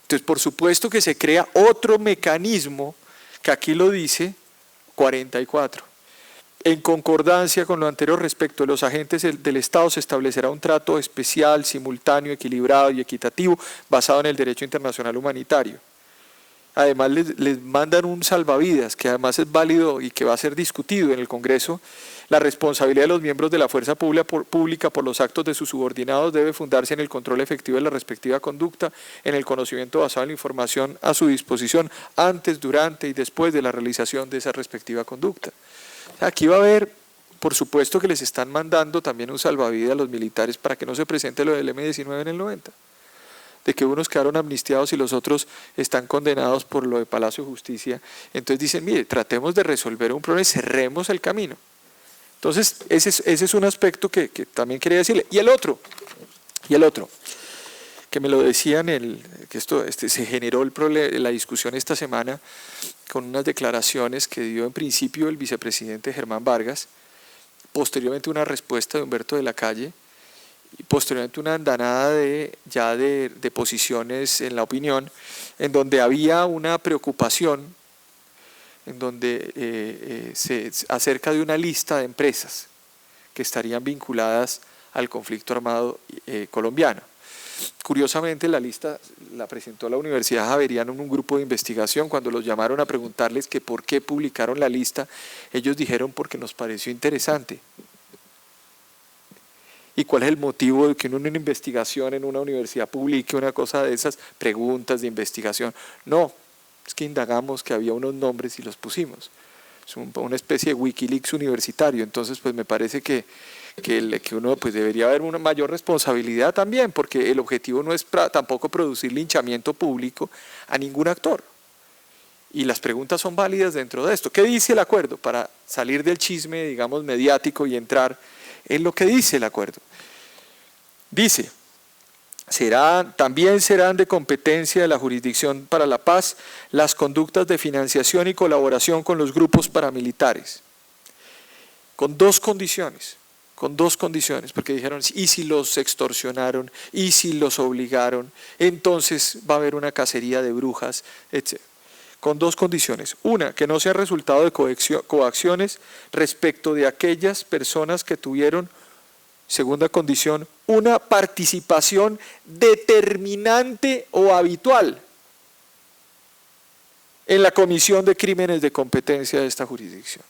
Entonces, por supuesto que se crea otro mecanismo que aquí lo dice 44. En concordancia con lo anterior respecto de los agentes del Estado se establecerá un trato especial, simultáneo, equilibrado y equitativo basado en el derecho internacional humanitario. Además les mandan un salvavidas que además es válido y que va a ser discutido en el Congreso. La responsabilidad de los miembros de la fuerza pública por los actos de sus subordinados debe fundarse en el control efectivo de la respectiva conducta, en el conocimiento basado en la información a su disposición antes, durante y después de la realización de esa respectiva conducta. Aquí va a haber, por supuesto que les están mandando también un salvavidas a los militares para que no se presente lo del M-19 en el 90, de que unos quedaron amnistiados y los otros están condenados por lo de Palacio de Justicia. Entonces dicen, mire, tratemos de resolver un problema y cerremos el camino. Entonces ese es un aspecto que también quería decirle. Y el otro, que me lo decían, que se generó la discusión esta semana con unas declaraciones que dio en principio el vicepresidente Germán Vargas, posteriormente una respuesta de Humberto de la Calle, y posteriormente una andanada de posiciones en la opinión, en donde había una preocupación, en donde acerca de una lista de empresas que estarían vinculadas al conflicto armado colombiano. Curiosamente la lista la presentó la Universidad Javeriana en un grupo de investigación. Cuando los llamaron a preguntarles que por qué publicaron la lista, ellos dijeron porque nos pareció interesante. ¿Y cuál es el motivo de que en una investigación en una universidad publique una cosa de esas? Preguntas de investigación. No, es que indagamos que había unos nombres y los pusimos. Es una especie de Wikileaks universitario. Entonces pues me parece que uno pues debería haber una mayor responsabilidad también, porque el objetivo no es tampoco producir linchamiento público a ningún actor. Y las preguntas son válidas dentro de esto. ¿Qué dice el acuerdo? Para salir del chisme, digamos, mediático y entrar en lo que dice el acuerdo. Dice, También serán de competencia de la Jurisdicción para la Paz las conductas de financiación y colaboración con los grupos paramilitares, con dos condiciones, porque dijeron, y si los extorsionaron, y si los obligaron, entonces va a haber una cacería de brujas, etc. Con dos condiciones. Una, que no sea resultado de coacciones respecto de aquellas personas que tuvieron, segunda condición, una participación determinante o habitual en la comisión de crímenes de competencia de esta jurisdicción.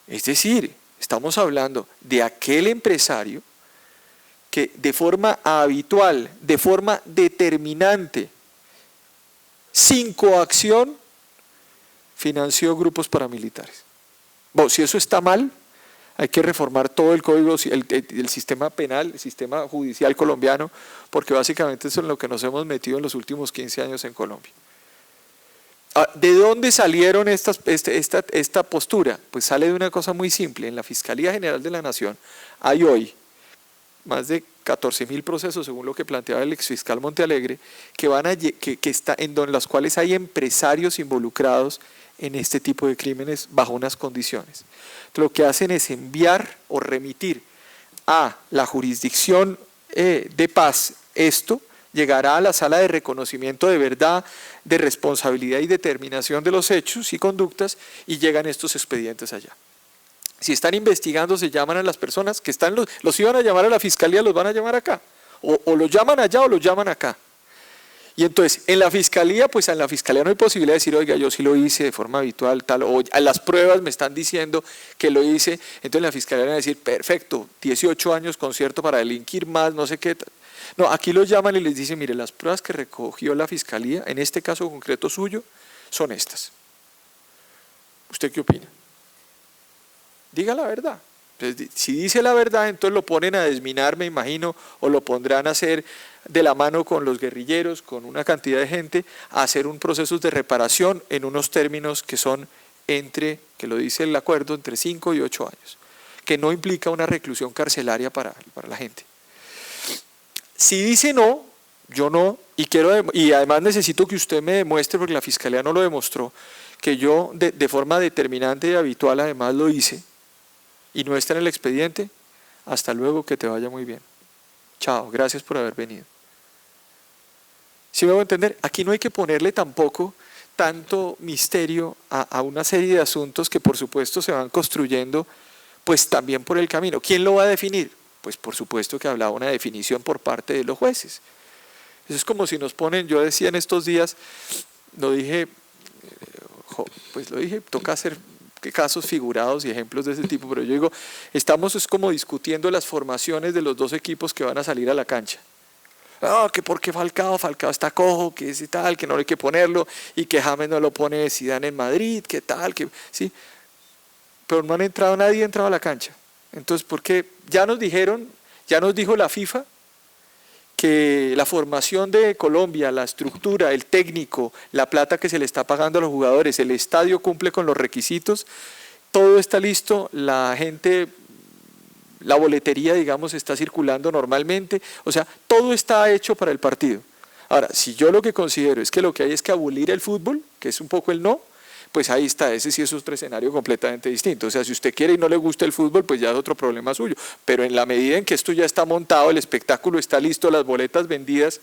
Es decir, estamos hablando de aquel empresario que de forma habitual, de forma determinante, sin coacción, financió grupos paramilitares. Bueno, si eso está mal, hay que reformar todo el código, el sistema penal, el sistema judicial colombiano, porque básicamente eso es en lo que nos hemos metido en los últimos 15 años en Colombia. ¿De dónde salieron esta postura? Pues sale de una cosa muy simple. En la Fiscalía General de la Nación hay hoy más de 14.000 procesos, según lo que planteaba el exfiscal Montealegre, en los cuales hay empresarios involucrados en este tipo de crímenes bajo unas condiciones. Lo que hacen es enviar o remitir a la jurisdicción de paz esto, llegará a la sala de reconocimiento de verdad, de responsabilidad y determinación de los hechos y conductas, y llegan estos expedientes allá. Si están investigando, se llaman a las personas que los iban a llamar a la fiscalía, los van a llamar acá, o los llaman allá o los llaman acá. Y entonces, en la fiscalía, pues en la fiscalía no hay posibilidad de decir, oiga, yo sí lo hice de forma habitual, tal, o a las pruebas me están diciendo que lo hice, entonces en la fiscalía van a decir, perfecto, 18 años concierto para delinquir más, no sé qué. No, aquí los llaman y les dicen, mire, las pruebas que recogió la fiscalía, en este caso concreto suyo, son estas. ¿Usted qué opina? Diga la verdad. Entonces, si dice la verdad, entonces lo ponen a desminar, me imagino, o lo pondrán a hacer de la mano con los guerrilleros, con una cantidad de gente, a hacer un proceso de reparación en unos términos que son que lo dice el acuerdo, entre 5 y 8 años, que no implica una reclusión carcelaria para la gente. Si dice no, yo no, y además necesito que usted me demuestre, porque la fiscalía no lo demostró, que yo de forma determinante y habitual además lo hice, y no está en el expediente, hasta luego, que te vaya muy bien. Chao, gracias por haber venido. ¿Sí me voy a entender? Aquí no hay que ponerle tampoco tanto misterio a una serie de asuntos que por supuesto se van construyendo pues también por el camino. ¿Quién lo va a definir? Pues por supuesto que hablaba una definición por parte de los jueces. Eso es como si nos ponen, yo decía en estos días, toca hacer casos figurados y ejemplos de ese tipo, pero yo digo, es como discutiendo las formaciones de los dos equipos que van a salir a la cancha. Que porque Falcao está cojo, que es y tal, que no hay que ponerlo, y que James no lo pone Zidane en Madrid, que tal, que sí. Pero no nadie ha entrado a la cancha. Entonces, ¿por qué? Ya nos dijo la FIFA que la formación de Colombia, la estructura, el técnico, la plata que se le está pagando a los jugadores, el estadio cumple con los requisitos, todo está listo, la gente, la boletería, digamos, está circulando normalmente, o sea, todo está hecho para el partido. Ahora, si yo lo que considero es que lo que hay es que abolir el fútbol, que es un poco el no, pues ahí está, ese sí es otro escenario completamente distinto. O sea, si usted quiere y no le gusta el fútbol, pues ya es otro problema suyo. Pero en la medida en que esto ya está montado, el espectáculo está listo, las boletas vendidas,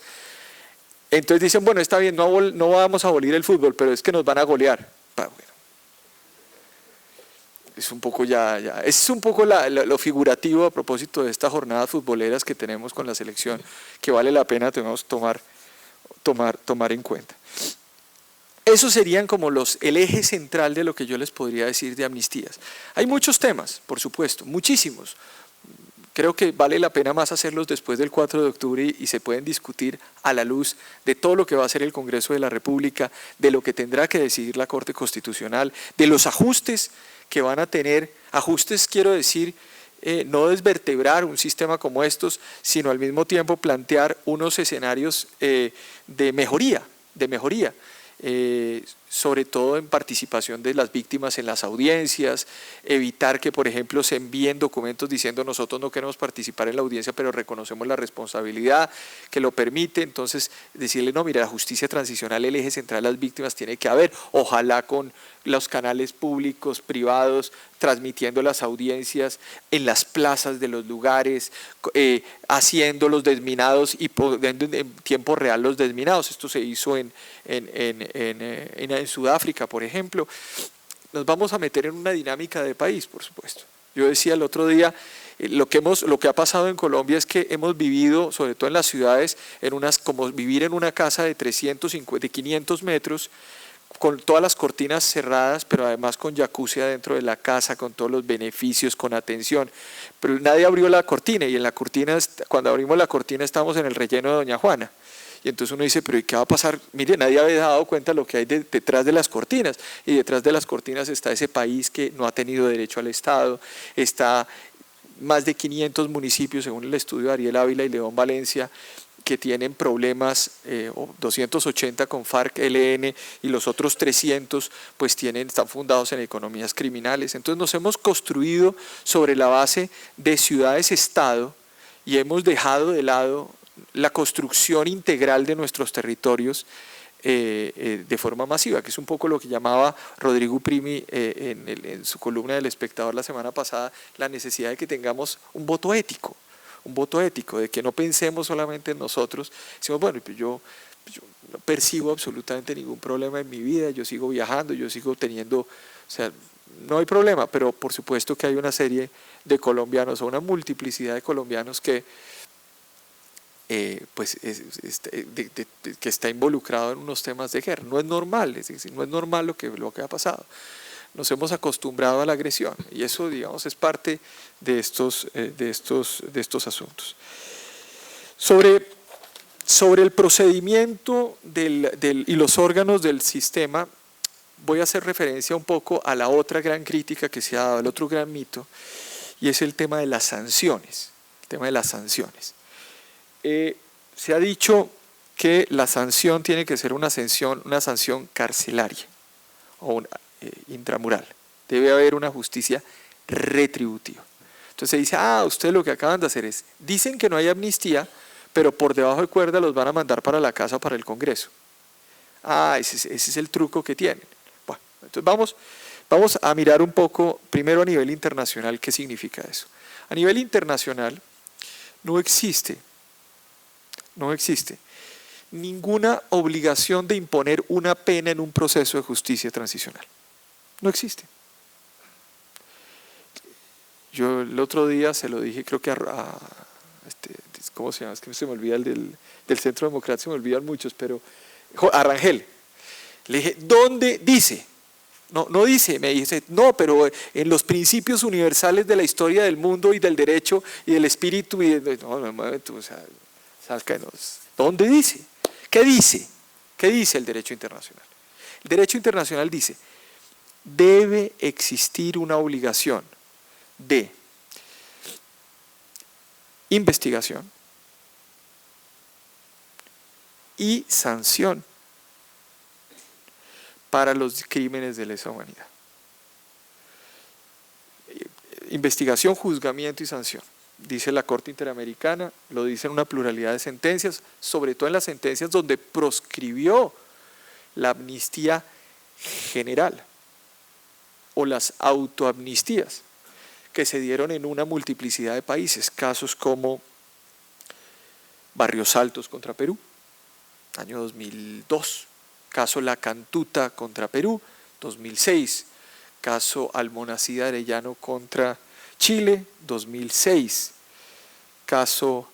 entonces dicen, bueno, está bien, no vamos a abolir el fútbol, pero es que nos van a golear. Bueno, es un poco es un poco lo figurativo a propósito de estas jornadas futboleras que tenemos con la selección, que vale la pena tomar en cuenta. Esos serían como el eje central de lo que yo les podría decir de amnistías. Hay muchos temas, por supuesto, muchísimos. Creo que vale la pena más hacerlos después del 4 de octubre y se pueden discutir a la luz de todo lo que va a hacer el Congreso de la República, de lo que tendrá que decidir la Corte Constitucional, de los ajustes que van a tener. Ajustes, quiero decir, no desvertebrar un sistema como estos, sino al mismo tiempo plantear unos escenarios de mejoría. sobre todo en participación de las víctimas en las audiencias, evitar que, por ejemplo, se envíen documentos diciendo nosotros no queremos participar en la audiencia, pero reconocemos la responsabilidad que lo permite. Entonces, decirle, no, mira, la justicia transicional, el eje central de las víctimas tiene que haber, ojalá con los canales públicos, privados, transmitiendo las audiencias en las plazas de los lugares, haciendo los desminados y poniendo en tiempo real los desminados. Esto se hizo en Sudáfrica, por ejemplo. Nos vamos a meter en una dinámica de país, por supuesto. Yo decía el otro día, lo que ha pasado en Colombia es que hemos vivido, sobre todo en las ciudades, como vivir en una casa de 500 metros, con todas las cortinas cerradas, pero además con jacuzzi adentro de la casa, con todos los beneficios, con atención. Pero nadie abrió la cortina, y en la cortina, cuando abrimos la cortina, estamos en el relleno de Doña Juana. Y entonces uno dice, pero ¿y qué va a pasar? Mire, nadie había dado cuenta de lo que hay detrás de las cortinas, y detrás de las cortinas está ese país que no ha tenido derecho al Estado, está más de 500 municipios, según el estudio de Ariel Ávila y León Valencia, que tienen problemas, 280 con FARC-ELN, y los otros 300 pues están fundados en economías criminales. Entonces nos hemos construido sobre la base de ciudades-estado y hemos dejado de lado la construcción integral de nuestros territorios de forma masiva, que es un poco lo que llamaba Rodrigo Primi en su columna del Espectador la semana pasada, la necesidad de que tengamos un voto ético, de que no pensemos solamente en nosotros, decimos, bueno, pues yo no percibo absolutamente ningún problema en mi vida, yo sigo viajando, yo sigo teniendo, o sea, no hay problema, pero por supuesto que hay una serie de colombianos, o una multiplicidad de colombianos que que está involucrado en unos temas de guerra. No es normal, es decir, no es normal lo que ha pasado. Nos hemos acostumbrado a la agresión, y eso, digamos, es parte de estos asuntos. Sobre el procedimiento y los órganos del sistema, voy a hacer referencia un poco a la otra gran crítica que se ha dado, el otro gran mito, y es el tema de las sanciones. Se ha dicho que la sanción tiene que ser una sanción carcelaria o intramural. Debe haber una justicia retributiva. Entonces se dice, ustedes lo que acaban de hacer dicen que no hay amnistía, pero por debajo de cuerda los van a mandar para la casa o para el Congreso. Ese es el truco que tienen. Bueno, entonces vamos a mirar un poco, primero a nivel internacional, qué significa eso. A nivel internacional no existe ninguna obligación de imponer una pena en un proceso de justicia transicional. No existe. Yo el otro día se lo dije, creo que ¿cómo se llama? Es que se me olvida el del Centro de Democracia, se me olvidan muchos, pero a Rangel. Le dije, ¿dónde dice? No dice, me dice, no, pero en los principios universales de la historia del mundo y del derecho y del espíritu, ¿dónde dice? ¿Qué dice? ¿Qué dice el derecho internacional? El derecho internacional dice, debe existir una obligación de investigación y sanción para los crímenes de lesa humanidad. Investigación, juzgamiento y sanción. Dice la Corte Interamericana, lo dice en una pluralidad de sentencias, sobre todo en las sentencias donde proscribió la amnistía general o las autoamnistías que se dieron en una multiplicidad de países, casos como Barrios Altos contra Perú, año 2002, caso La Cantuta contra Perú, 2006, caso Almonacida Arellano contra Chile, 2006, caso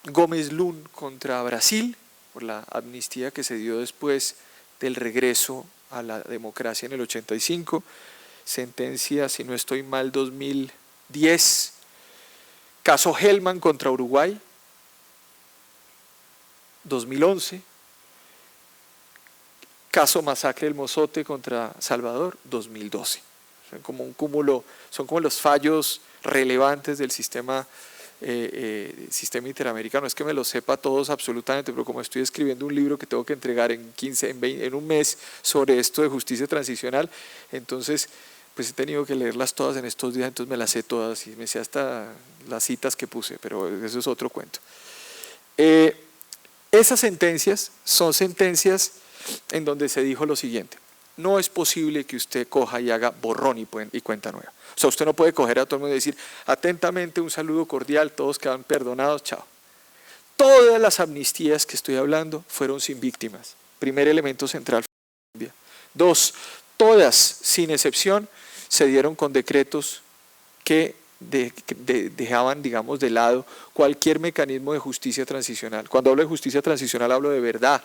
Gómez Lún contra Brasil, por la amnistía que se dio después del regreso a la democracia en el 85, sentencia, si no estoy mal, 2010, caso Hellman contra Uruguay, 2011, caso Masacre del Mozote contra Salvador, 2012. Son como un cúmulo, son como los fallos relevantes del sistema sistema interamericano. Es que me lo sepa todos absolutamente, pero como estoy escribiendo un libro que tengo que entregar en 15, en un mes sobre esto de justicia transicional, entonces pues he tenido que leerlas todas en estos días, entonces me las sé todas y me sé hasta las citas que puse, pero eso es otro cuento. Esas sentencias son sentencias en donde se dijo lo siguiente: no es posible que usted coja y haga borrón y cuenta nueva. O sea, usted no puede coger a todo el mundo y decir atentamente un saludo cordial, todos quedan perdonados, chao. Todas las amnistías que estoy hablando fueron sin víctimas. Primer elemento central. 2, todas, sin excepción, se dieron con decretos que dejaban, digamos, de lado cualquier mecanismo de justicia transicional. Cuando hablo de justicia transicional hablo de verdad,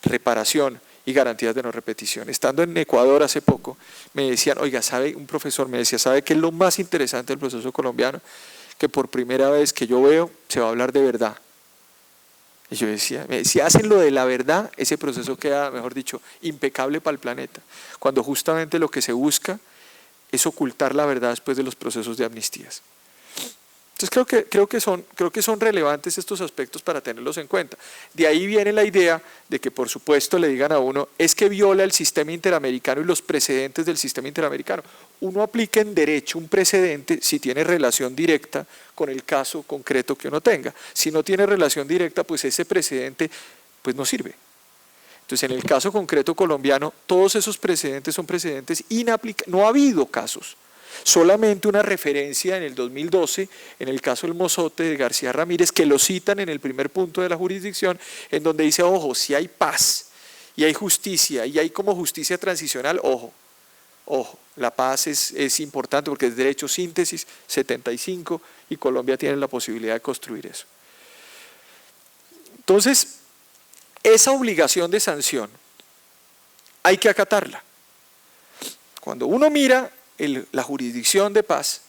reparación y garantías de no repetición. Estando en Ecuador hace poco, me decían, oiga, un profesor me decía, ¿sabe qué es lo más interesante del proceso colombiano? Que por primera vez que yo veo, se va a hablar de verdad. Y yo decía, si hacen lo de la verdad, ese proceso queda, mejor dicho, impecable para el planeta. Cuando justamente lo que se busca es ocultar la verdad después de los procesos de amnistías. Entonces creo que son relevantes estos aspectos para tenerlos en cuenta. De ahí viene la idea de que por supuesto le digan a uno, es que viola el sistema interamericano y los precedentes del sistema interamericano. Uno aplica en derecho un precedente si tiene relación directa con el caso concreto que uno tenga. Si no tiene relación directa, pues ese precedente pues no sirve. Entonces, en el caso concreto colombiano, todos esos precedentes son precedentes inaplicables. No ha habido casos. Solamente una referencia en el 2012, en el caso del Mozote de García Ramírez, que lo citan en el primer punto de la jurisdicción, en donde dice, ojo, si hay paz y hay justicia y hay como justicia transicional, ojo, la paz es importante porque es derecho síntesis 75 y Colombia tiene la posibilidad de construir eso. Entonces, esa obligación de sanción hay que acatarla. Cuando uno mira la jurisdicción de paz,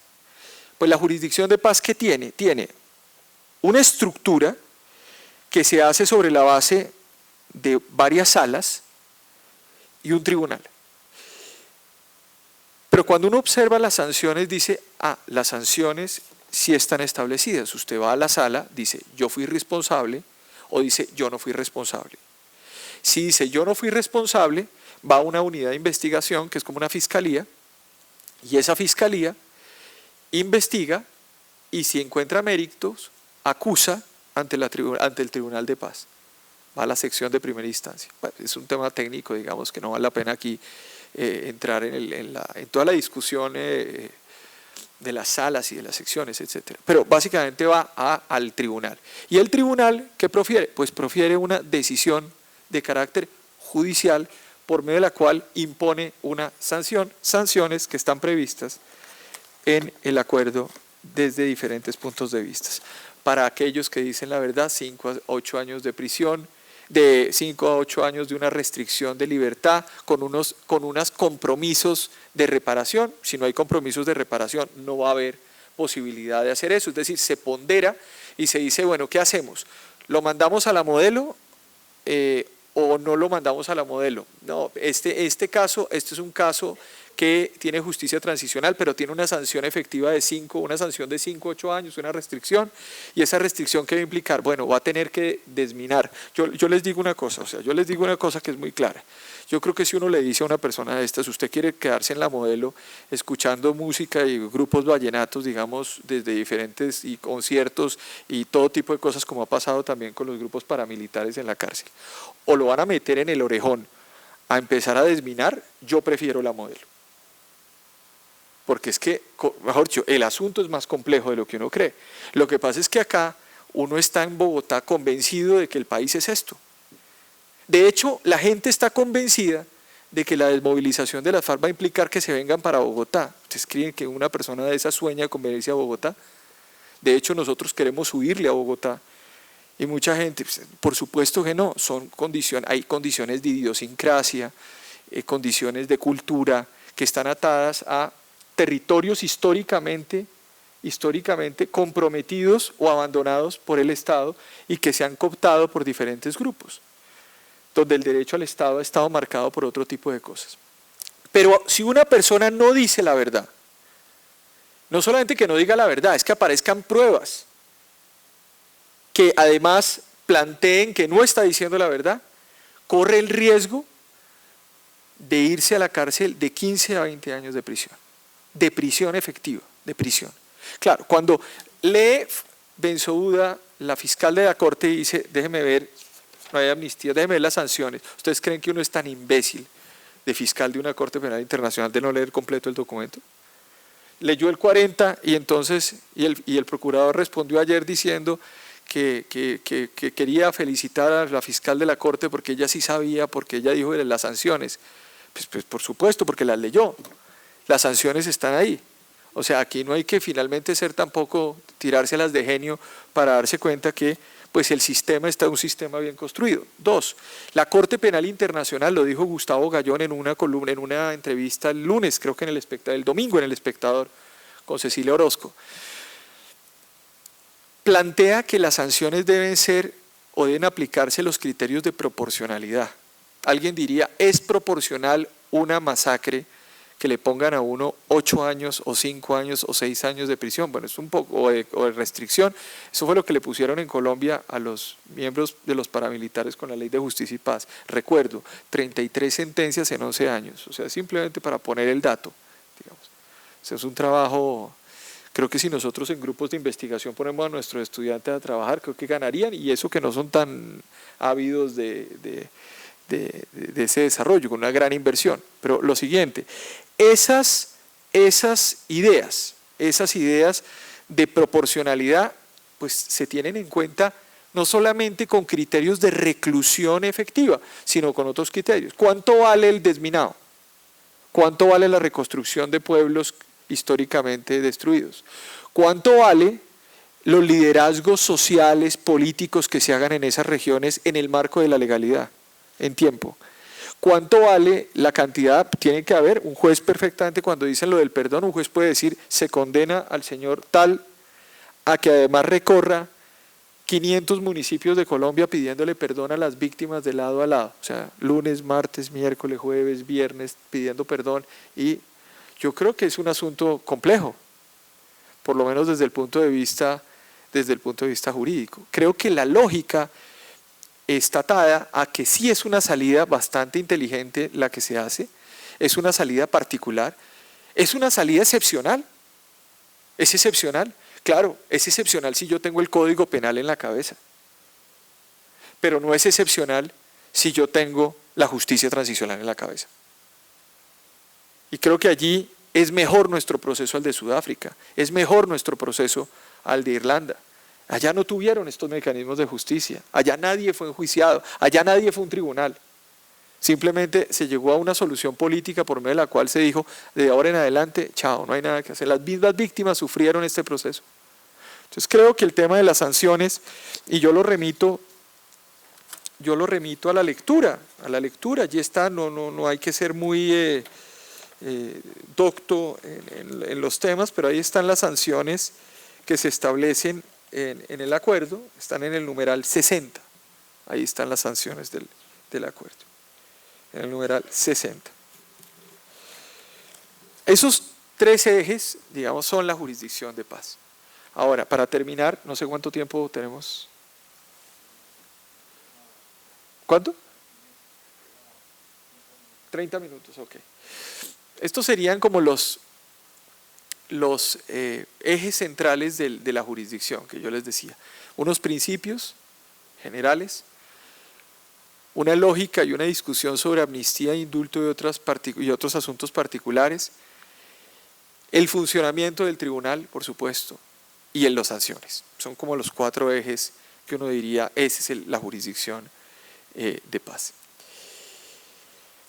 pues la jurisdicción de paz ¿qué tiene? Tiene una estructura que se hace sobre la base de varias salas y un tribunal. Pero cuando uno observa las sanciones dice, las sanciones sí están establecidas. Usted va a la sala, dice, yo fui responsable, o dice, yo no fui responsable. Si dice, yo no fui responsable, va a una unidad de investigación, que es como una fiscalía, y esa fiscalía investiga y si encuentra méritos, acusa ante el Tribunal de Paz. Va a la sección de primera instancia. Bueno, es un tema técnico, digamos, que no vale la pena aquí entrar en toda la discusión de las salas y de las secciones, etc. Pero básicamente va al tribunal. ¿Y el tribunal qué profiere? Pues profiere una decisión de carácter judicial por medio de la cual impone una sanción, sanciones que están previstas en el acuerdo desde diferentes puntos de vista. Para aquellos que dicen la verdad, 5 a 8 años de prisión, de 5 a 8 años de una restricción de libertad, con unos compromisos de reparación. Si no hay compromisos de reparación, no va a haber posibilidad de hacer eso. Es decir, se pondera y se dice, bueno, ¿qué hacemos? ¿Lo mandamos a la modelo o no lo mandamos a la modelo? No, este es un caso que tiene justicia transicional, pero tiene una sanción efectiva de 5 a 8 años, una restricción, y esa restricción ¿qué va a implicar? Bueno, va a tener que desminar. Yo les digo una cosa, que es muy clara. Yo creo que si uno le dice a una persona de estas, usted quiere quedarse en la modelo escuchando música y grupos vallenatos, digamos, desde diferentes y conciertos y todo tipo de cosas, como ha pasado también con los grupos paramilitares en la cárcel, o lo van a meter en el orejón a empezar a desminar, yo prefiero la modelo. Porque es que, mejor dicho, el asunto es más complejo de lo que uno cree. Lo que pasa es que acá uno está en Bogotá convencido de que el país es esto. De hecho, la gente está convencida de que la desmovilización de las FARC va a implicar que se vengan para Bogotá. ¿Ustedes creen que una persona de esa sueña con venirse a Bogotá? De hecho, nosotros queremos huirle a Bogotá. Y mucha gente, por supuesto que no, hay condiciones de idiosincrasia, condiciones de cultura que están atadas a territorios históricamente comprometidos o abandonados por el Estado y que se han cooptado por diferentes grupos, donde el derecho al Estado ha estado marcado por otro tipo de cosas. Pero si una persona no dice la verdad, no solamente que no diga la verdad, es que aparezcan pruebas que además planteen que no está diciendo la verdad, corre el riesgo de irse a la cárcel de 15 a 20 años de prisión efectiva, de prisión. Claro, cuando lee Bensouda, la fiscal de la Corte, dice, déjeme ver, no hay amnistía, déjeme ver las sanciones. ¿Ustedes creen que uno es tan imbécil de fiscal de una Corte Penal Internacional de no leer completo el documento? Leyó el 40 y entonces, y el procurador respondió ayer diciendo que quería felicitar a la fiscal de la Corte porque ella sí sabía, porque ella dijo de las sanciones. Pues por supuesto, porque las leyó. Las sanciones están ahí. O sea, aquí no hay que finalmente ser tampoco tirárselas de genio para darse cuenta que pues el sistema está un sistema bien construido. 2, la Corte Penal Internacional, lo dijo Gustavo Gallón en una columna, en una entrevista el lunes, creo que el domingo en El Espectador, con Cecilia Orozco, plantea que las sanciones deben ser o deben aplicarse los criterios de proporcionalidad. Alguien diría, ¿es proporcional una masacre que le pongan a uno 8 años o 5 años o 6 años de prisión? Bueno, es un poco, o de restricción. Eso fue lo que le pusieron en Colombia a los miembros de los paramilitares con la Ley de Justicia y Paz. Recuerdo, 33 sentencias en 11 años, o sea, simplemente para poner el dato, digamos. O sea, es un trabajo, creo que si nosotros en grupos de investigación ponemos a nuestros estudiantes a trabajar, creo que ganarían, y eso que no son tan ávidos de ese desarrollo, con una gran inversión. Pero lo siguiente, esas ideas de proporcionalidad, pues se tienen en cuenta no solamente con criterios de reclusión efectiva, sino con otros criterios. ¿Cuánto vale el desminado? ¿Cuánto vale la reconstrucción de pueblos históricamente destruidos? ¿Cuánto vale los liderazgos sociales, políticos que se hagan en esas regiones en el marco de la legalidad, en tiempo? ¿Cuánto vale la cantidad? Tiene que haber un juez perfectamente, cuando dicen lo del perdón, un juez puede decir, se condena al señor tal a que además recorra 500 municipios de Colombia pidiéndole perdón a las víctimas de lado a lado, o sea, lunes, martes, miércoles, jueves, viernes, pidiendo perdón. Y yo creo que es un asunto complejo, por lo menos desde el punto de vista jurídico. Creo que la lógica está atada a que sí es una salida bastante inteligente la que se hace, es una salida particular, es una salida excepcional. ¿Es excepcional? Claro, es excepcional si yo tengo el Código Penal en la cabeza, pero no es excepcional si yo tengo la justicia transicional en la cabeza. Y creo que allí es mejor nuestro proceso al de Sudáfrica, es mejor nuestro proceso al de Irlanda. Allá no tuvieron estos mecanismos de justicia, allá nadie fue enjuiciado, allá nadie fue un tribunal. Simplemente se llegó a una solución política por medio de la cual se dijo, de ahora en adelante, chao, no hay nada que hacer. Las mismas víctimas sufrieron este proceso. Entonces creo que el tema de las sanciones, y yo lo remito a la lectura, allí está, no hay que ser muy docto en los temas, pero ahí están las sanciones que se establecen en el acuerdo, están en el numeral 60, ahí están las sanciones del acuerdo, en el numeral 60. Esos 3 ejes, digamos, son la jurisdicción de paz. Ahora, para terminar, no sé cuánto tiempo tenemos. ¿Cuánto? 30 minutos, ok. Estos serían como los ejes centrales de la jurisdicción que yo les decía. Unos principios generales, una lógica y una discusión sobre amnistía, indulto y otros asuntos particulares, el funcionamiento del tribunal, por supuesto, y en las sanciones. Son como los 4 ejes que uno diría, esa es la jurisdicción de paz.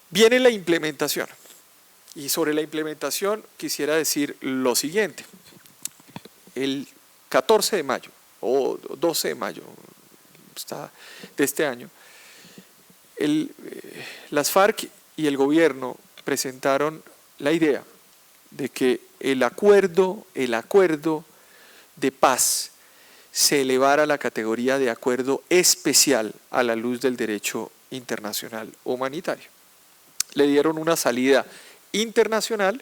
Viene la implementación. Y sobre la implementación quisiera decir lo siguiente. El 14 de mayo, o 12 de mayo de este año, las FARC y el gobierno presentaron la idea de que el acuerdo de paz se elevara a la categoría de acuerdo especial a la luz del derecho internacional humanitario. Le dieron una salida internacional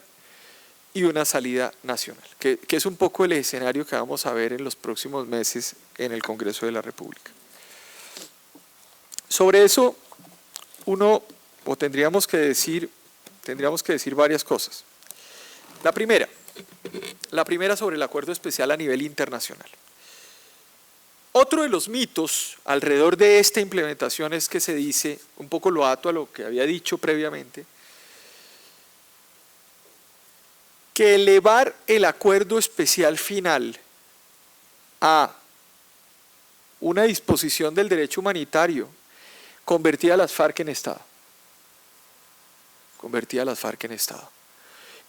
y una salida nacional, que es un poco el escenario que vamos a ver en los próximos meses en el Congreso de la República. Sobre eso, tendríamos que decir varias cosas. La primera sobre el acuerdo especial a nivel internacional. Otro de los mitos alrededor de esta implementación es que se dice, un poco lo ato a lo que había dicho previamente, que elevar el acuerdo especial final a una disposición del derecho humanitario convertía a las FARC en Estado.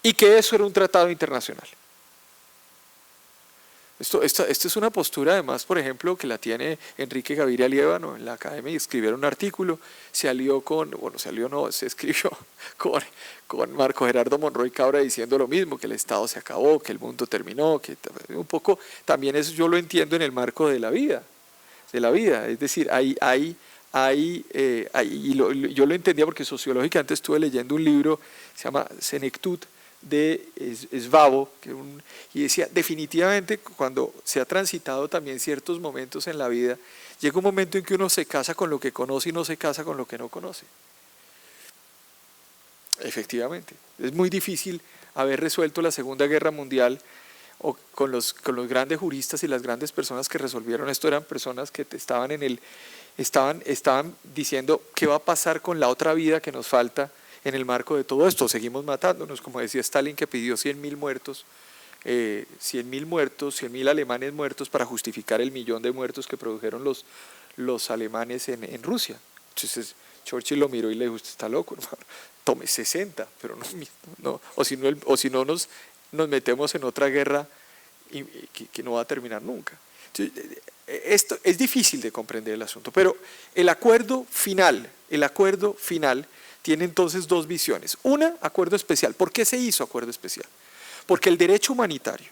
Y que eso era un tratado internacional. Esta es una postura, además, por ejemplo, que la tiene Enrique Gaviria Liévano en la Academia, y escribieron un artículo, se escribió con Marco Gerardo Monroy Cabra diciendo lo mismo, que el Estado se acabó, que el mundo terminó, que un poco también eso yo lo entiendo en el marco de la vida, es decir, yo lo entendía porque sociológicamente estuve leyendo un libro, se llama Senectut, de Svabo, y decía, definitivamente cuando se ha transitado también ciertos momentos en la vida, llega un momento en que uno se casa con lo que conoce y no se casa con lo que no conoce. Efectivamente, es muy difícil haber resuelto la Segunda Guerra Mundial con los grandes juristas y las grandes personas que resolvieron esto. Eran personas que estaban diciendo qué va a pasar con la otra vida que nos falta en el marco de todo esto. Seguimos matándonos, como decía Stalin, que pidió 100.000 muertos, 100.000 alemanes muertos para justificar el 1.000.000 de muertos que produjeron los alemanes en Rusia. Entonces Churchill lo miró y le dijo, usted está loco, hermano, tome 60, pero no, o si no nos metemos en otra guerra que no va a terminar nunca. Entonces, esto es difícil de comprender el asunto, pero el acuerdo final tiene entonces dos visiones. Una, acuerdo especial. ¿Por qué se hizo acuerdo especial? Porque el derecho humanitario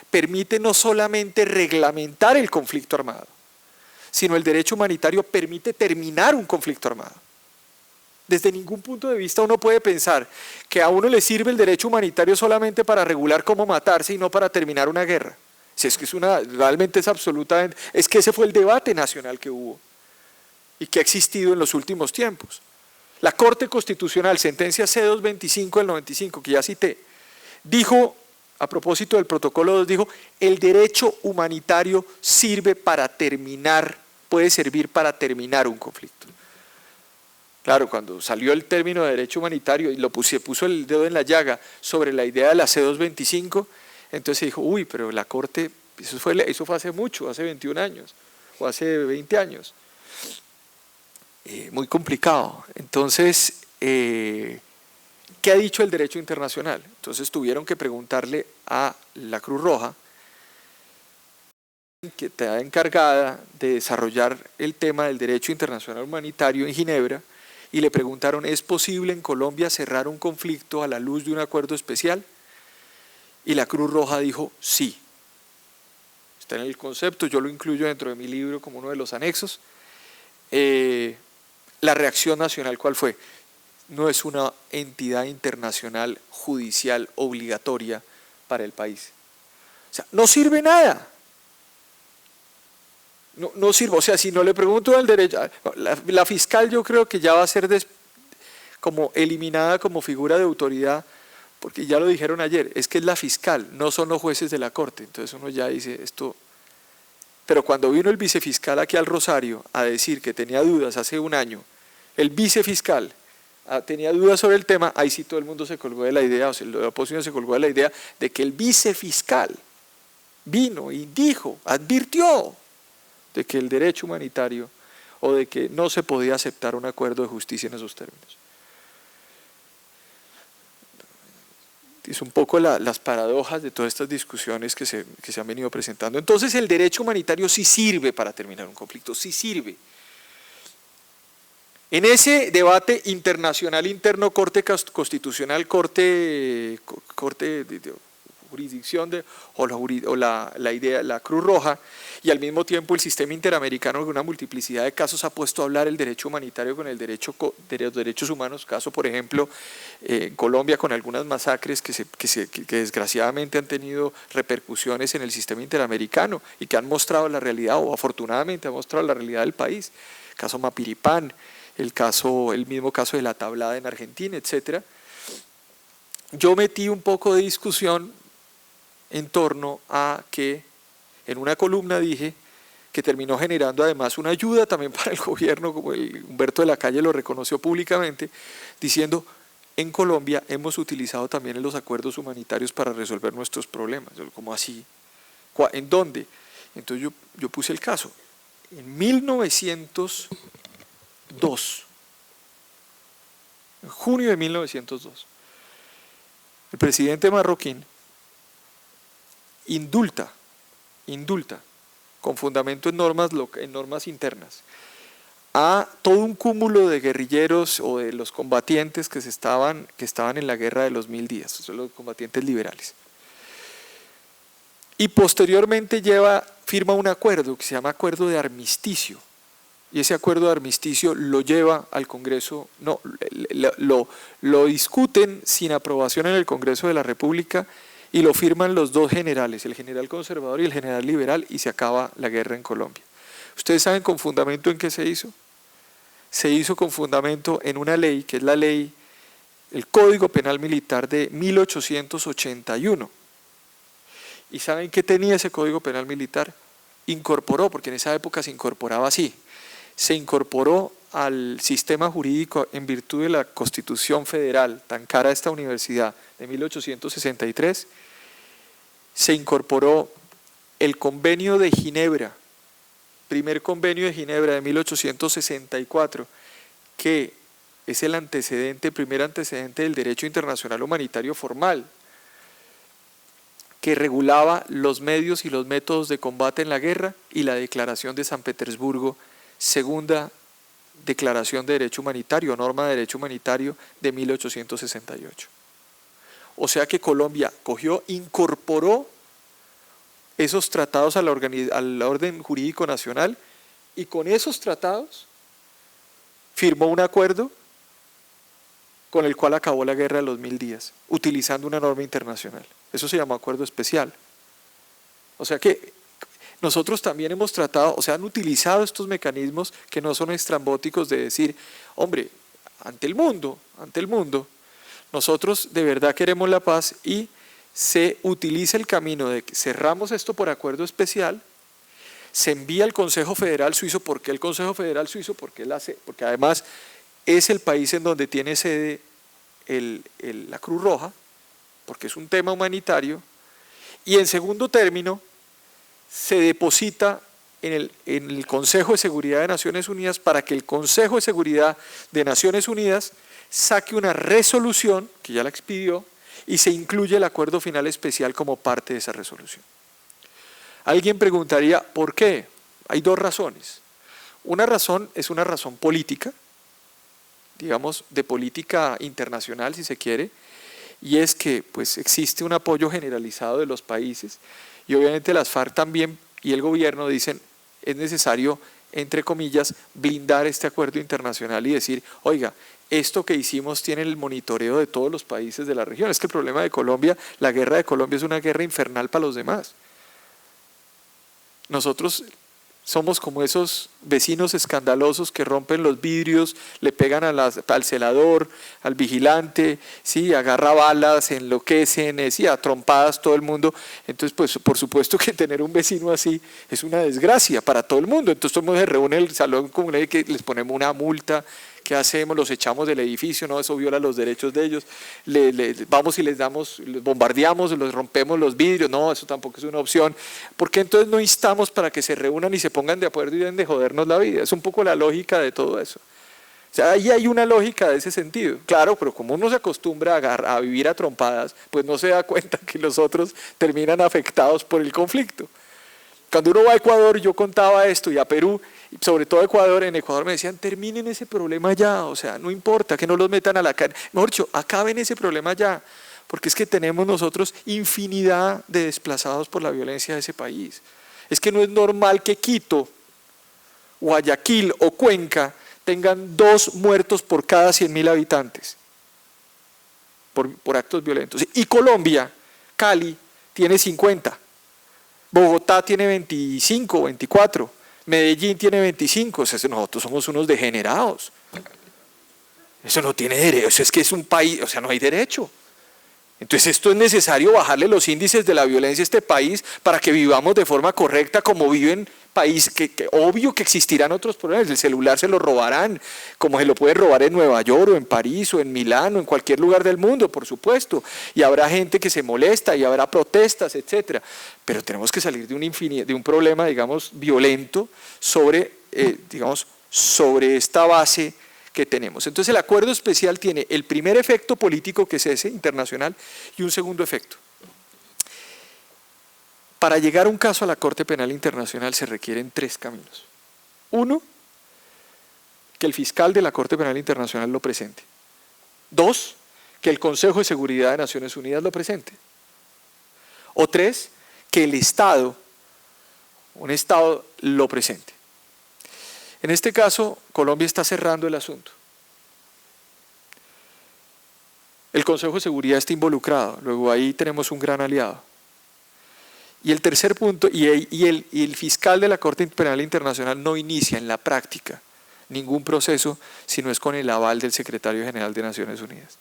permite no solamente reglamentar el conflicto armado, sino el derecho humanitario permite terminar un conflicto armado. Desde ningún punto de vista uno puede pensar que a uno le sirve el derecho humanitario solamente para regular cómo matarse y no para terminar una guerra. Si es que realmente es absolutamente, es que ese fue el debate nacional que hubo y que ha existido en los últimos tiempos. La Corte Constitucional, sentencia C-225 del 95, que ya cité, dijo, a propósito del protocolo 2, dijo, el derecho humanitario puede servir para terminar un conflicto. Claro, cuando salió el término de derecho humanitario y puso el dedo en la llaga sobre la idea de la C-225, entonces se dijo, uy, pero la Corte, eso fue hace mucho, hace 21 años, o hace 20 años. Muy complicado. Entonces, ¿qué ha dicho el derecho internacional? Entonces tuvieron que preguntarle a la Cruz Roja, que está encargada de desarrollar el tema del derecho internacional humanitario en Ginebra, y le preguntaron, ¿es posible en Colombia cerrar un conflicto a la luz de un acuerdo especial? Y la Cruz Roja dijo, sí. Está en el concepto, yo lo incluyo dentro de mi libro como uno de los anexos. La reacción nacional, ¿cuál fue? No es una entidad internacional judicial obligatoria para el país. O sea, no sirve nada. No sirve, o sea, si no le pregunto al derecho, la fiscal yo creo que ya va a ser como eliminada como figura de autoridad, porque ya lo dijeron ayer, es que es la fiscal, no son los jueces de la Corte. Entonces uno ya dice esto. Pero cuando vino el vicefiscal aquí al Rosario a decir que tenía dudas hace un año, el vicefiscal tenía dudas sobre el tema, ahí sí todo el mundo se colgó de la idea, o sea, la oposición se colgó de la idea de que el vicefiscal vino y dijo, advirtió de que el derecho humanitario o de que no se podía aceptar un acuerdo de justicia en esos términos. Es un poco las paradojas de todas estas discusiones que se han venido presentando. Entonces el derecho humanitario sí sirve para terminar un conflicto, sí sirve. En ese debate internacional interno, Corte Constitucional, jurisdicción la idea, la Cruz Roja, y al mismo tiempo el sistema interamericano en una multiplicidad de casos ha puesto a hablar el derecho humanitario con el derecho de los derechos humanos, caso por ejemplo en Colombia con algunas masacres que desgraciadamente han tenido repercusiones en el sistema interamericano y que han mostrado la realidad, o afortunadamente han mostrado la realidad del país, caso Mapiripán, el mismo caso de la Tablada en Argentina, etcétera. Yo metí un poco de discusión en torno a que en una columna dije que terminó generando además una ayuda también para el gobierno, como Humberto de la Calle lo reconoció públicamente, diciendo: en Colombia hemos utilizado también los acuerdos humanitarios para resolver nuestros problemas. ¿Cómo así? ¿En dónde? Entonces yo puse el caso. En 1902, en junio de 1902, el presidente marroquín indulta con fundamento en normas internas a todo un cúmulo de guerrilleros o de los combatientes que estaban en la guerra de los 1000 días, son los combatientes liberales. Y posteriormente firma un acuerdo que se llama Acuerdo de Armisticio, y ese acuerdo de armisticio lo lleva al Congreso, lo discuten sin aprobación en el Congreso de la República y lo firman los dos generales, el general conservador y el general liberal, y se acaba la guerra en Colombia. ¿Ustedes saben con fundamento en qué se hizo? Se hizo con fundamento en una ley, que es la ley, el Código Penal Militar de 1881. ¿Y saben qué tenía ese Código Penal Militar? Incorporó, porque en esa época se incorporaba así, se incorporó al sistema jurídico en virtud de la Constitución Federal, tan cara a esta universidad, de 1863, se incorporó el Convenio de Ginebra, primer Convenio de Ginebra de 1864, que es el primer antecedente del derecho internacional humanitario formal, que regulaba los medios y los métodos de combate en la guerra, y la Declaración de San Petersburgo, segunda Declaración de Derecho Humanitario, norma de Derecho Humanitario de 1868. O sea que Colombia incorporó esos tratados a la orden jurídico nacional, y con esos tratados firmó un acuerdo con el cual acabó la guerra de los 1000 días, utilizando una norma internacional. Eso se llama acuerdo especial. O sea que nosotros también hemos tratado, o sea, han utilizado estos mecanismos que no son estrambóticos de decir: hombre, ante el mundo, nosotros de verdad queremos la paz, y se utiliza el camino de que cerramos esto por acuerdo especial, se envía al Consejo Federal Suizo. ¿Por qué el Consejo Federal Suizo? Porque además es el país en donde tiene sede la Cruz Roja, porque es un tema humanitario, y en segundo término se deposita en el Consejo de Seguridad de Naciones Unidas, para que el Consejo de Seguridad de Naciones Unidas saque una resolución, que ya la expidió, y se incluye el acuerdo final especial como parte de esa resolución. Alguien preguntaría: ¿por qué? Hay dos razones. Una razón es una razón política, digamos de política internacional si se quiere, y es que pues existe un apoyo generalizado de los países, y obviamente las FARC también y el gobierno dicen: es necesario, entre comillas, blindar este acuerdo internacional y decir: oiga, esto que hicimos tiene el monitoreo de todos los países de la región. Es que el problema de Colombia, la guerra de Colombia, es una guerra infernal para los demás. Nosotros somos como esos vecinos escandalosos que rompen los vidrios, le pegan al celador, al vigilante, ¿sí? Agarra balas, se enloquecen, ¿sí? A trompadas todo el mundo. Entonces, pues por supuesto que tener un vecino así es una desgracia para todo el mundo. Entonces todo el mundo se reúne en el salón comunal y que les ponemos una multa. ¿Qué hacemos? Los echamos del edificio, no, eso viola los derechos de ellos. Vamos y les bombardeamos, les rompemos los vidrios, no, eso tampoco es una opción. ¿Por qué entonces no instamos para que se reúnan y se pongan de acuerdo y dejen de jodernos la vida? Es un poco la lógica de todo eso. O sea, ahí hay una lógica de ese sentido. Claro, pero como uno se acostumbra a vivir a trompadas, pues no se da cuenta que los otros terminan afectados por el conflicto. Cuando uno va a Ecuador, yo contaba esto, y a Perú, sobre todo a Ecuador, en Ecuador me decían: terminen ese problema ya, o sea, no importa que no los metan a la cárcel, mejor dicho, acaben ese problema ya, porque es que tenemos nosotros infinidad de desplazados por la violencia de ese país. Es que no es normal que Quito, Guayaquil o Cuenca tengan 2 muertos por cada 100.000 habitantes por actos violentos. Y Colombia, Cali, tiene 50, Bogotá tiene 25, 24, Medellín tiene 25, o sea, nosotros somos unos degenerados. Eso no tiene derecho, eso es que es un país, o sea, no hay derecho. Entonces esto es necesario bajarle los índices de la violencia a este país para que vivamos de forma correcta como viven países, que obvio que existirán otros problemas, el celular se lo robarán, como se lo puede robar en Nueva York o en París o en Milán o en cualquier lugar del mundo, por supuesto, y habrá gente que se molesta y habrá protestas, etcétera, pero tenemos que salir de un problema, digamos, violento sobre esta base que tenemos. Entonces el acuerdo especial tiene el primer efecto político, que es ese, internacional, y un segundo efecto. Para llegar a un caso a la Corte Penal Internacional se requieren 3 caminos. 1, que el fiscal de la Corte Penal Internacional lo presente. 2, que el Consejo de Seguridad de Naciones Unidas lo presente. O 3, que el Estado, un Estado, lo presente. En este caso, Colombia está cerrando el asunto. El Consejo de Seguridad está involucrado, luego ahí tenemos un gran aliado. Y el tercer punto, y el fiscal de la Corte Penal Internacional no inicia en la práctica ningún proceso si no es con el aval del Secretario General de Naciones Unidas.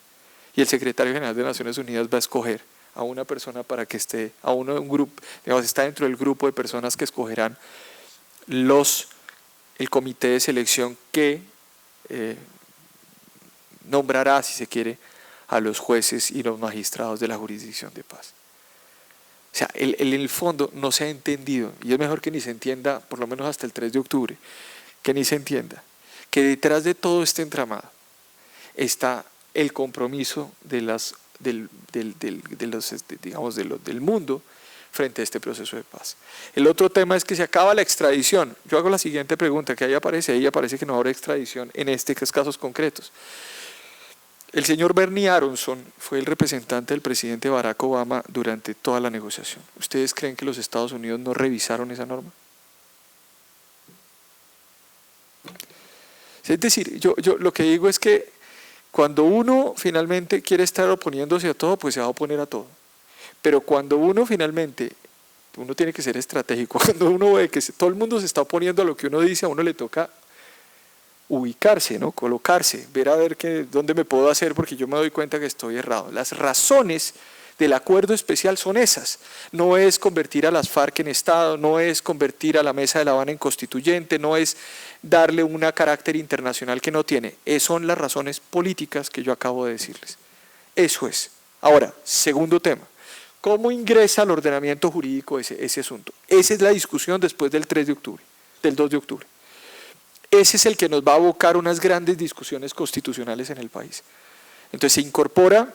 Y el Secretario General de Naciones Unidas va a escoger a una persona para que esté, un grupo, digamos, está dentro del grupo de personas que escogerán el comité de selección que nombrará, si se quiere, a los jueces y los magistrados de la jurisdicción de paz. O sea, en el fondo no se ha entendido, y es mejor que ni se entienda, por lo menos hasta el 3 de octubre, que ni se entienda, que detrás de todo este entramado está el compromiso del mundo frente a este proceso de paz. El otro tema es que se acaba la extradición. Yo hago la siguiente pregunta, que ahí aparece que no habrá extradición en estos casos concretos. El señor Bernie Aronson fue el representante del presidente Barack Obama durante toda la negociación. ¿Ustedes creen que los Estados Unidos no revisaron esa norma? Es decir, yo lo que digo es que cuando uno finalmente quiere estar oponiéndose a todo, pues se va a oponer a todo. Pero cuando uno finalmente, uno tiene que ser estratégico, cuando uno ve que todo el mundo se está oponiendo a lo que uno dice, a uno le toca ubicarse, ¿no? Colocarse, ver a ver dónde me puedo hacer porque yo me doy cuenta que estoy errado. Las razones del acuerdo especial son esas. No es convertir a las FARC en Estado, no es convertir a la Mesa de La Habana en constituyente, no es darle un carácter internacional que no tiene. Son las razones políticas que yo acabo de decirles. Eso es. Ahora, segundo tema. ¿Cómo ingresa al ordenamiento jurídico ese asunto? Esa es la discusión después del 3 de octubre, del 2 de octubre. Ese es el que nos va a abocar unas grandes discusiones constitucionales en el país. Entonces se incorpora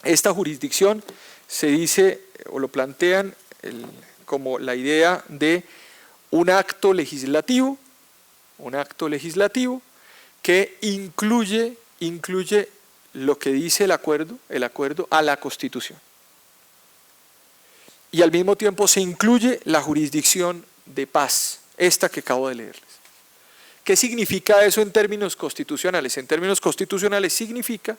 esta jurisdicción, se dice o lo plantean como la idea de un acto legislativo que incluye lo que dice el acuerdo a la Constitución. Y al mismo tiempo se incluye la jurisdicción de paz, esta que acabo de leerles. ¿Qué significa eso en términos constitucionales? En términos constitucionales significa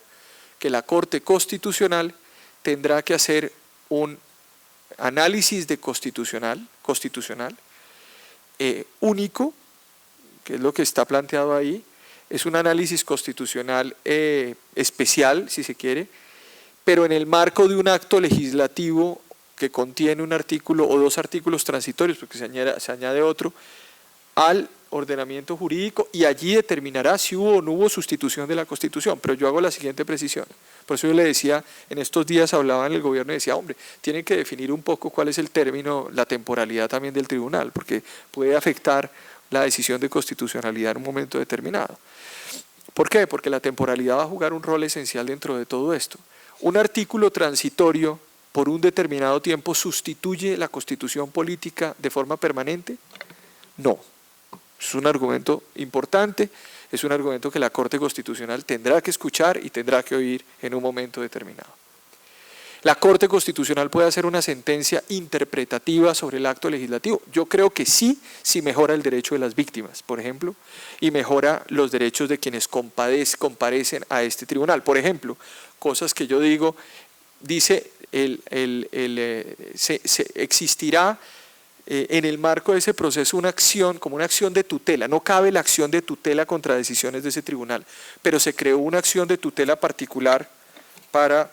que la Corte Constitucional tendrá que hacer un análisis de constitucional único, que es lo que está planteado ahí, es un análisis constitucional especial, si se quiere, pero en el marco de un acto legislativo que contiene un artículo o 2 artículos transitorios, porque se añade otro, al ordenamiento jurídico, y allí determinará si hubo o no hubo sustitución de la Constitución. Pero yo hago la siguiente precisión. Por eso yo le decía, en estos días hablaba en el gobierno y decía, hombre, tienen que definir un poco cuál es el término, la temporalidad también del tribunal, porque puede afectar la decisión de constitucionalidad en un momento determinado. ¿Por qué? Porque la temporalidad va a jugar un rol esencial dentro de todo esto. Un artículo transitorio por un determinado tiempo sustituye la Constitución política de forma permanente. No. Es un argumento importante, es un argumento que la Corte Constitucional tendrá que escuchar y tendrá que oír en un momento determinado. la Corte Constitucional puede hacer una sentencia interpretativa sobre el acto legislativo. Yo creo que sí, si mejora el derecho de las víctimas, por ejemplo, y mejora los derechos de quienes comparecen a este tribunal. Por ejemplo, cosas que yo digo, dice, existirá en el marco de ese proceso una acción, como una acción de tutela. No cabe la acción de tutela contra decisiones de ese tribunal, pero se creó una acción de tutela particular para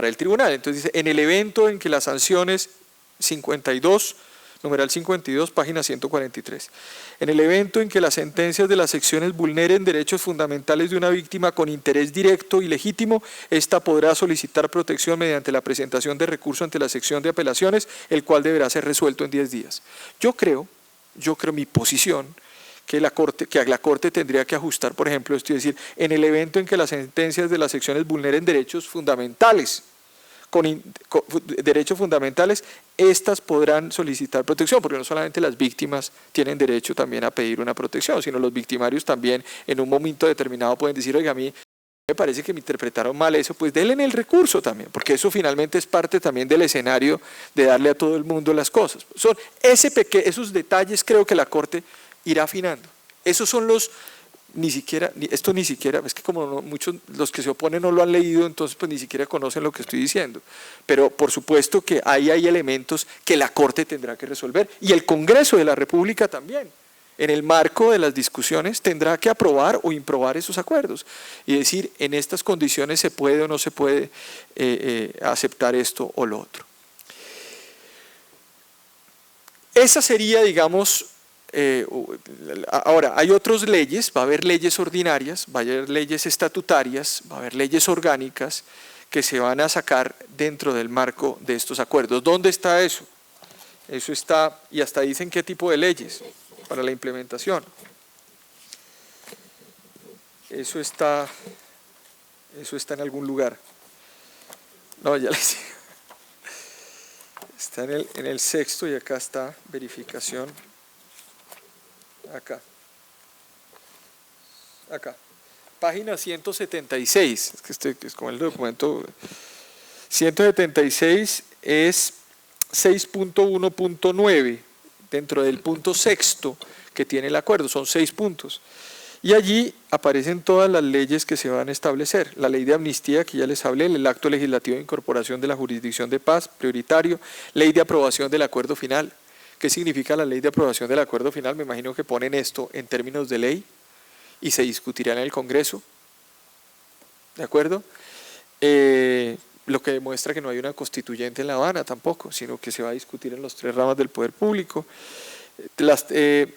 el tribunal. Entonces dice, en el evento en que las sanciones 52, numeral 52, página 143, en el evento en que las sentencias de las secciones vulneren derechos fundamentales de una víctima con interés directo y legítimo, ésta podrá solicitar protección mediante la presentación de recurso ante la sección de apelaciones, el cual deberá ser resuelto en 10 días. Yo creo mi posición, que la Corte tendría que ajustar, por ejemplo, esto es decir, en el evento en que las sentencias de las secciones vulneren derechos fundamentales, derechos fundamentales, estas podrán solicitar protección, porque no solamente las víctimas tienen derecho también a pedir una protección, sino los victimarios también en un momento determinado pueden decir, oiga, a mí me parece que me interpretaron mal eso, pues denle el recurso también, porque eso finalmente es parte también del escenario de darle a todo el mundo las cosas. Son esos detalles, creo que la Corte irá afinando. Esos son los, esto ni siquiera, es que como muchos, los que se oponen no lo han leído, entonces pues ni siquiera conocen lo que estoy diciendo. Pero por supuesto que ahí hay elementos que la Corte tendrá que resolver, y el Congreso de la República también, en el marco de las discusiones, tendrá que aprobar o improbar esos acuerdos, y decir, en estas condiciones se puede o no se puede aceptar esto o lo otro. Esa sería, digamos, ahora, hay otras leyes, va a haber leyes ordinarias, va a haber leyes estatutarias, va a haber leyes orgánicas que se van a sacar dentro del marco de estos acuerdos. ¿Dónde está eso? Eso está, y hasta dicen qué tipo de leyes para la implementación. Eso está en algún lugar. No, ya les digo. Está en el sexto y acá está verificación. Acá, página 176, es como el documento, 176 es 6.1.9, dentro del punto sexto que tiene el acuerdo, son 6 puntos. Y allí aparecen todas las leyes que se van a establecer. La ley de amnistía, que ya les hablé, el acto legislativo de incorporación de la jurisdicción de paz, prioritario, ley de aprobación del acuerdo final. ¿Qué significa la ley de aprobación del acuerdo final? Me imagino que ponen esto en términos de ley y se discutirá en el Congreso, ¿de acuerdo? Lo que demuestra que no hay una constituyente en La Habana tampoco, sino que se va a discutir en los 3 ramas del poder público. Las 3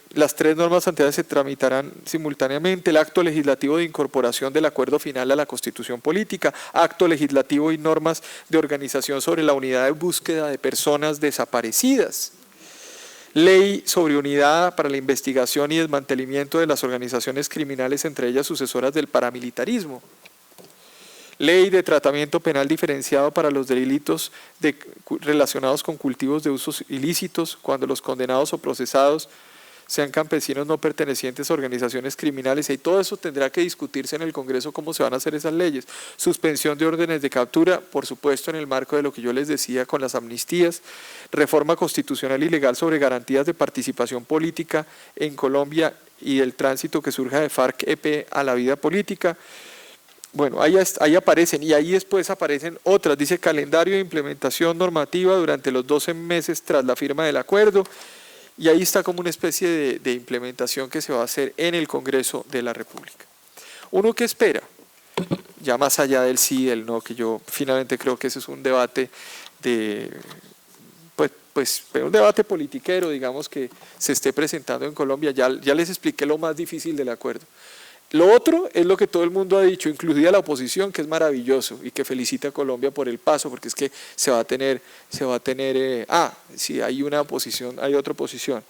normas anteriores se tramitarán simultáneamente: el acto legislativo de incorporación del acuerdo final a la Constitución Política, acto legislativo y normas de organización sobre la unidad de búsqueda de personas desaparecidas, ley sobre unidad para la investigación y desmantelamiento de las organizaciones criminales, entre ellas sucesoras del paramilitarismo, ley de tratamiento penal diferenciado para los delitos relacionados con cultivos de usos ilícitos, cuando los condenados o procesados sean campesinos no pertenecientes a organizaciones criminales, y todo eso tendrá que discutirse en el Congreso cómo se van a hacer esas leyes. Suspensión de órdenes de captura, por supuesto en el marco de lo que yo les decía con las amnistías, reforma constitucional y legal sobre garantías de participación política en Colombia y el tránsito que surja de FARC-EP a la vida política. Bueno, ahí aparecen, y ahí después aparecen otras, dice calendario de implementación normativa durante los 12 meses tras la firma del acuerdo, y ahí está como una especie de implementación que se va a hacer en el Congreso de la República. ¿Uno qué espera? Ya más allá del sí y del no, que yo finalmente creo que ese es un debate un debate politiquero, digamos, que se esté presentando en Colombia. Ya les expliqué lo más difícil del acuerdo. Lo otro es lo que todo el mundo ha dicho, incluida la oposición, que es maravilloso y que felicita a Colombia por el paso, porque es que se va a tener, sí, hay una oposición, hay otra oposición,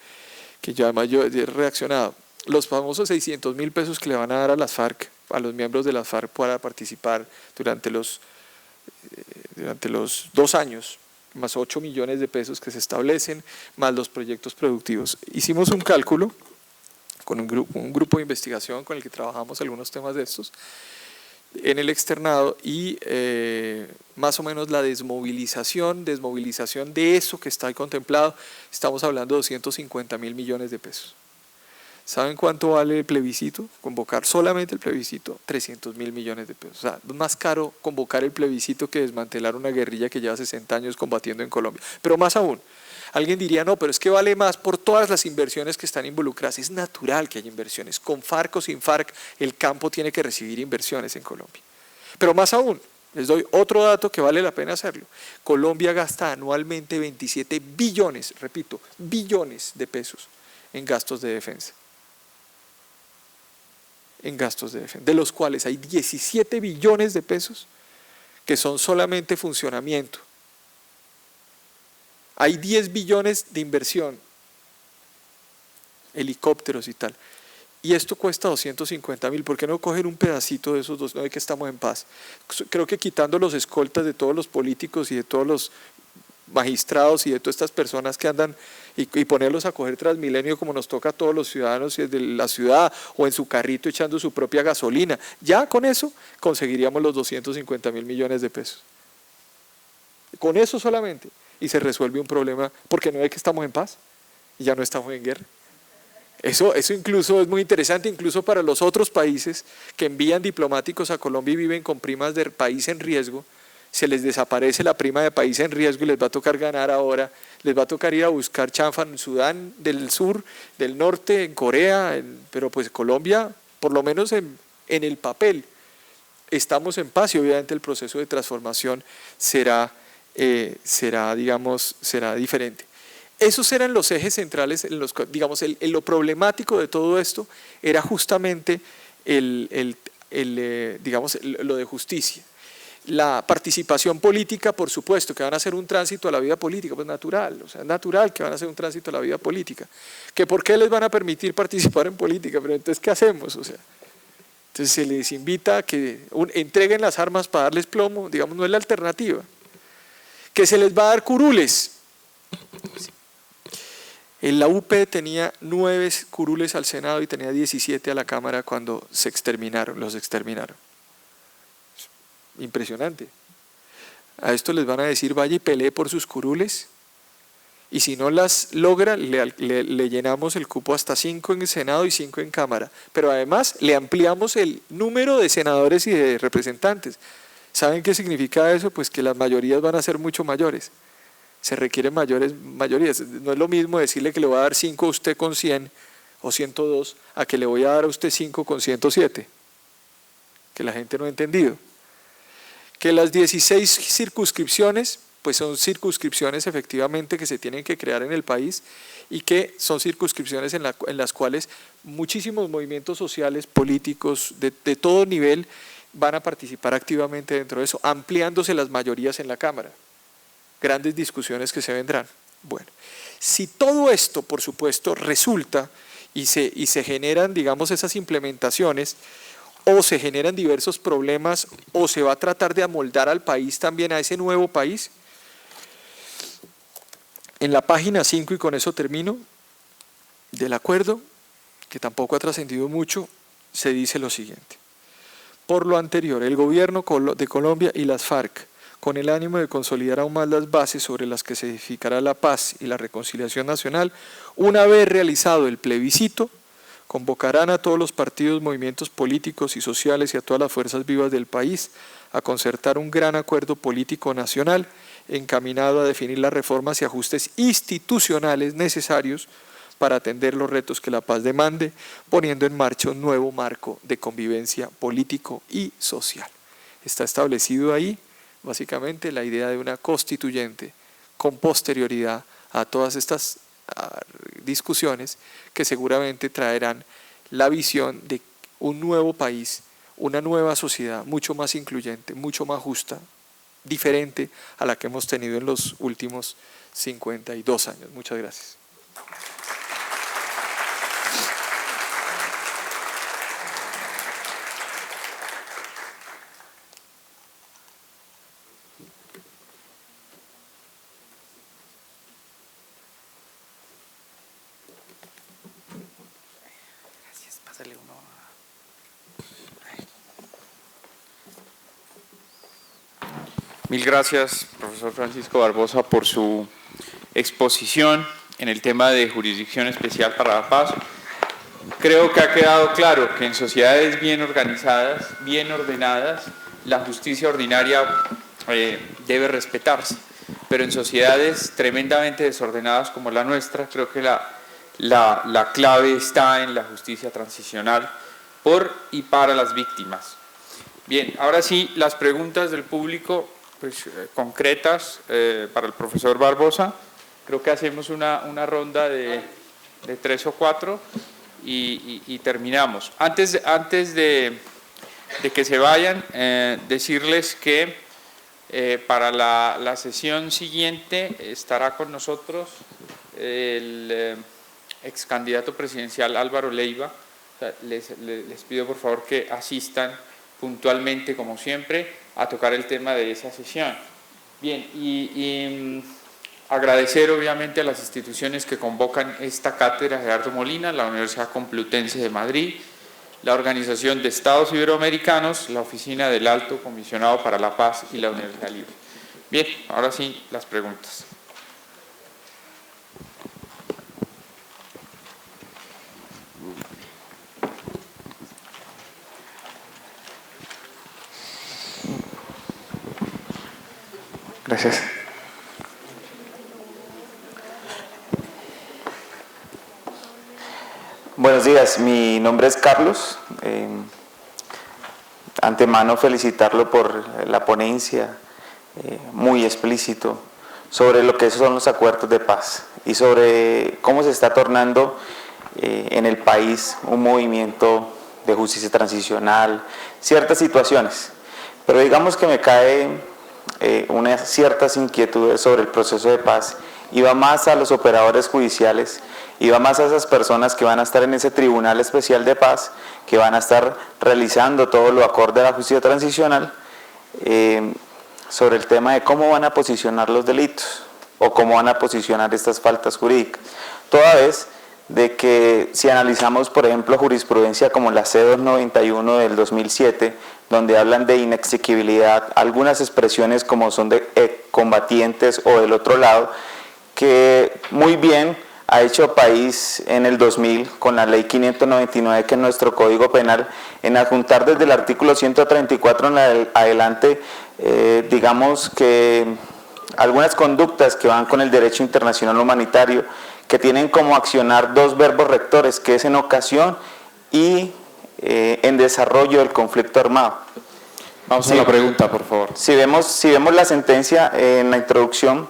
que ya además yo he reaccionado. Los famosos 600.000 pesos que le van a dar a las FARC, a los miembros de las FARC para participar durante los 2 años, más 8 millones de pesos que se establecen, más los proyectos productivos. Hicimos un cálculo con un grupo de investigación con el que trabajamos algunos temas de estos, en el externado y más o menos la desmovilización de eso que está ahí contemplado, estamos hablando de 250.000 millones de pesos. ¿Saben cuánto vale el plebiscito? Convocar solamente el plebiscito, 300.000 millones de pesos. O sea, es más caro convocar el plebiscito que desmantelar una guerrilla que lleva 60 años combatiendo en Colombia. Pero más aún, alguien diría, no, pero es que vale más por todas las inversiones que están involucradas. Es natural que haya inversiones. Con FARC o sin FARC, el campo tiene que recibir inversiones en Colombia. Pero más aún, les doy otro dato que vale la pena hacerlo. Colombia gasta anualmente 27 billones, repito, billones de pesos en gastos de defensa. De los cuales hay 17 billones de pesos que son solamente funcionamiento. Hay 10 billones de inversión, helicópteros y tal. Y esto cuesta 250.000. ¿Por qué no coger un pedacito de esos dos? No es que estamos en paz. Creo que quitando los escoltas de todos los políticos y de todos los magistrados y de todas estas personas que andan y ponerlos a coger Transmilenio como nos toca a todos los ciudadanos de la ciudad o en su carrito echando su propia gasolina, ya con eso conseguiríamos los 250.000 millones de pesos. Con eso solamente. Y se resuelve un problema, porque no es que estamos en paz y ya no estamos en guerra. Eso incluso es muy interesante, incluso para los otros países que envían diplomáticos a Colombia y viven con primas de país en riesgo. Se les desaparece la prima de país en riesgo y les va a tocar ganar ahora, les va a tocar ir a buscar chanfa en Sudán del Sur, del Norte, en Corea, pero pues Colombia, por lo menos en el papel, estamos en paz y obviamente el proceso de transformación será diferente. Esos eran los ejes centrales, digamos, lo problemático de todo esto era justamente lo de justicia. La participación política, por supuesto, que van a hacer un tránsito a la vida política, pues natural, o sea, es natural que van a hacer un tránsito a la vida política. ¿Que por qué les van a permitir participar en política? Pero entonces, ¿qué hacemos? O sea, entonces se les invita a que entreguen las armas para darles plomo, digamos, no es la alternativa. Que se les va a dar curules. En la UP tenía 9 curules al Senado y tenía 17 a la Cámara cuando los exterminaron. Impresionante. A esto les van a decir, vaya y pelee por sus curules, y si no las logra, le llenamos el cupo hasta 5 en el Senado y 5 en Cámara. Pero además le ampliamos el número de senadores y de representantes. ¿Saben qué significa eso? Pues que las mayorías van a ser mucho mayores. Se requieren mayorías. No es lo mismo decirle que le voy a dar 5 a usted con 100 o 102 a que le voy a dar a usted 5 con 107. Que la gente no ha entendido. Que las 16 circunscripciones, pues son circunscripciones efectivamente que se tienen que crear en el país y que son circunscripciones en las cuales muchísimos movimientos sociales, políticos, de todo nivel, van a participar activamente dentro de eso, ampliándose las mayorías en la Cámara. Grandes discusiones que se vendrán. Bueno, si todo esto, por supuesto, resulta y se generan, digamos, esas implementaciones, o se generan diversos problemas, o se va a tratar de amoldar al país también, a ese nuevo país. En la página 5, y con eso termino, del acuerdo, que tampoco ha trascendido mucho, se dice lo siguiente. Por lo anterior, el gobierno de Colombia y las FARC, con el ánimo de consolidar aún más las bases sobre las que se edificará la paz y la reconciliación nacional, una vez realizado el plebiscito, convocarán a todos los partidos, movimientos políticos y sociales y a todas las fuerzas vivas del país a concertar un gran acuerdo político nacional encaminado a definir las reformas y ajustes institucionales necesarios para atender los retos que la paz demande, poniendo en marcha un nuevo marco de convivencia político y social. Está establecido ahí, básicamente, la idea de una constituyente con posterioridad a todas estas discusiones que seguramente traerán la visión de un nuevo país, una nueva sociedad mucho más incluyente, mucho más justa, diferente a la que hemos tenido en los últimos 52 años. Muchas gracias. Mil gracias, profesor Francisco Barbosa, por su exposición en el tema de Jurisdicción Especial para la Paz. Creo que ha quedado claro que en sociedades bien organizadas, bien ordenadas, la justicia ordinaria debe respetarse, pero en sociedades tremendamente desordenadas como la nuestra, creo que la clave está en la justicia transicional por y para las víctimas. Bien, ahora sí, las preguntas del público pues, concretas para el profesor Barbosa. Creo que hacemos una ronda de 3 o 4 y terminamos. Antes de que se vayan, decirles que para la sesión siguiente estará con nosotros el ex candidato presidencial Álvaro Leiva. O sea, les pido por favor que asistan puntualmente, como siempre, a tocar el tema de esa sesión. Bien, y agradecer obviamente a las instituciones que convocan esta cátedra: Gerardo Molina, la Universidad Complutense de Madrid, la Organización de Estados Iberoamericanos, la Oficina del Alto Comisionado para la Paz y la Universidad Libre. Bien, ahora sí, las preguntas. Gracias. Buenos días, mi nombre es Carlos. Antemano felicitarlo por la ponencia, muy explícito, sobre lo que son los acuerdos de paz y sobre cómo se está tornando en el país un movimiento de justicia transicional, ciertas situaciones. Pero digamos que me cae unas ciertas inquietudes sobre el proceso de paz, y va más a los operadores judiciales, y va más a esas personas que van a estar en ese Tribunal Especial de Paz, que van a estar realizando todo lo acorde a la justicia transicional, sobre el tema de cómo van a posicionar los delitos o cómo van a posicionar estas faltas jurídicas. Toda vez de que si analizamos, por ejemplo, jurisprudencia como la C291 del 2007, donde hablan de inexequibilidad, algunas expresiones como son de combatientes o del otro lado, que muy bien ha hecho país en el 2000 con la ley 599, que es nuestro Código Penal, en adjuntar desde el artículo 134 en adelante, digamos que algunas conductas que van con el derecho internacional humanitario, que tienen como accionar dos verbos rectores, que es en ocasión y en desarrollo del conflicto armado. Vamos a la pregunta, por favor. Si vemos la sentencia en la introducción,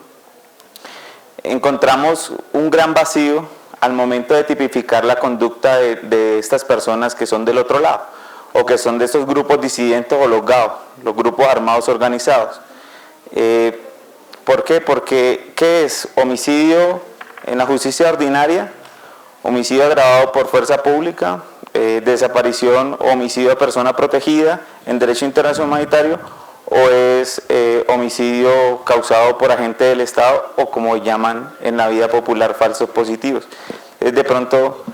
encontramos un gran vacío al momento de tipificar la conducta de estas personas que son del otro lado, o que son de estos grupos disidentes o los GAO, los grupos armados organizados. ¿Por qué? Porque ¿qué es? Homicidio en la justicia ordinaria, homicidio agravado por fuerza pública, desaparición o homicidio de persona protegida en derecho internacional humanitario, o es homicidio causado por agente del Estado, o como llaman en la vida popular, falsos positivos. De pronto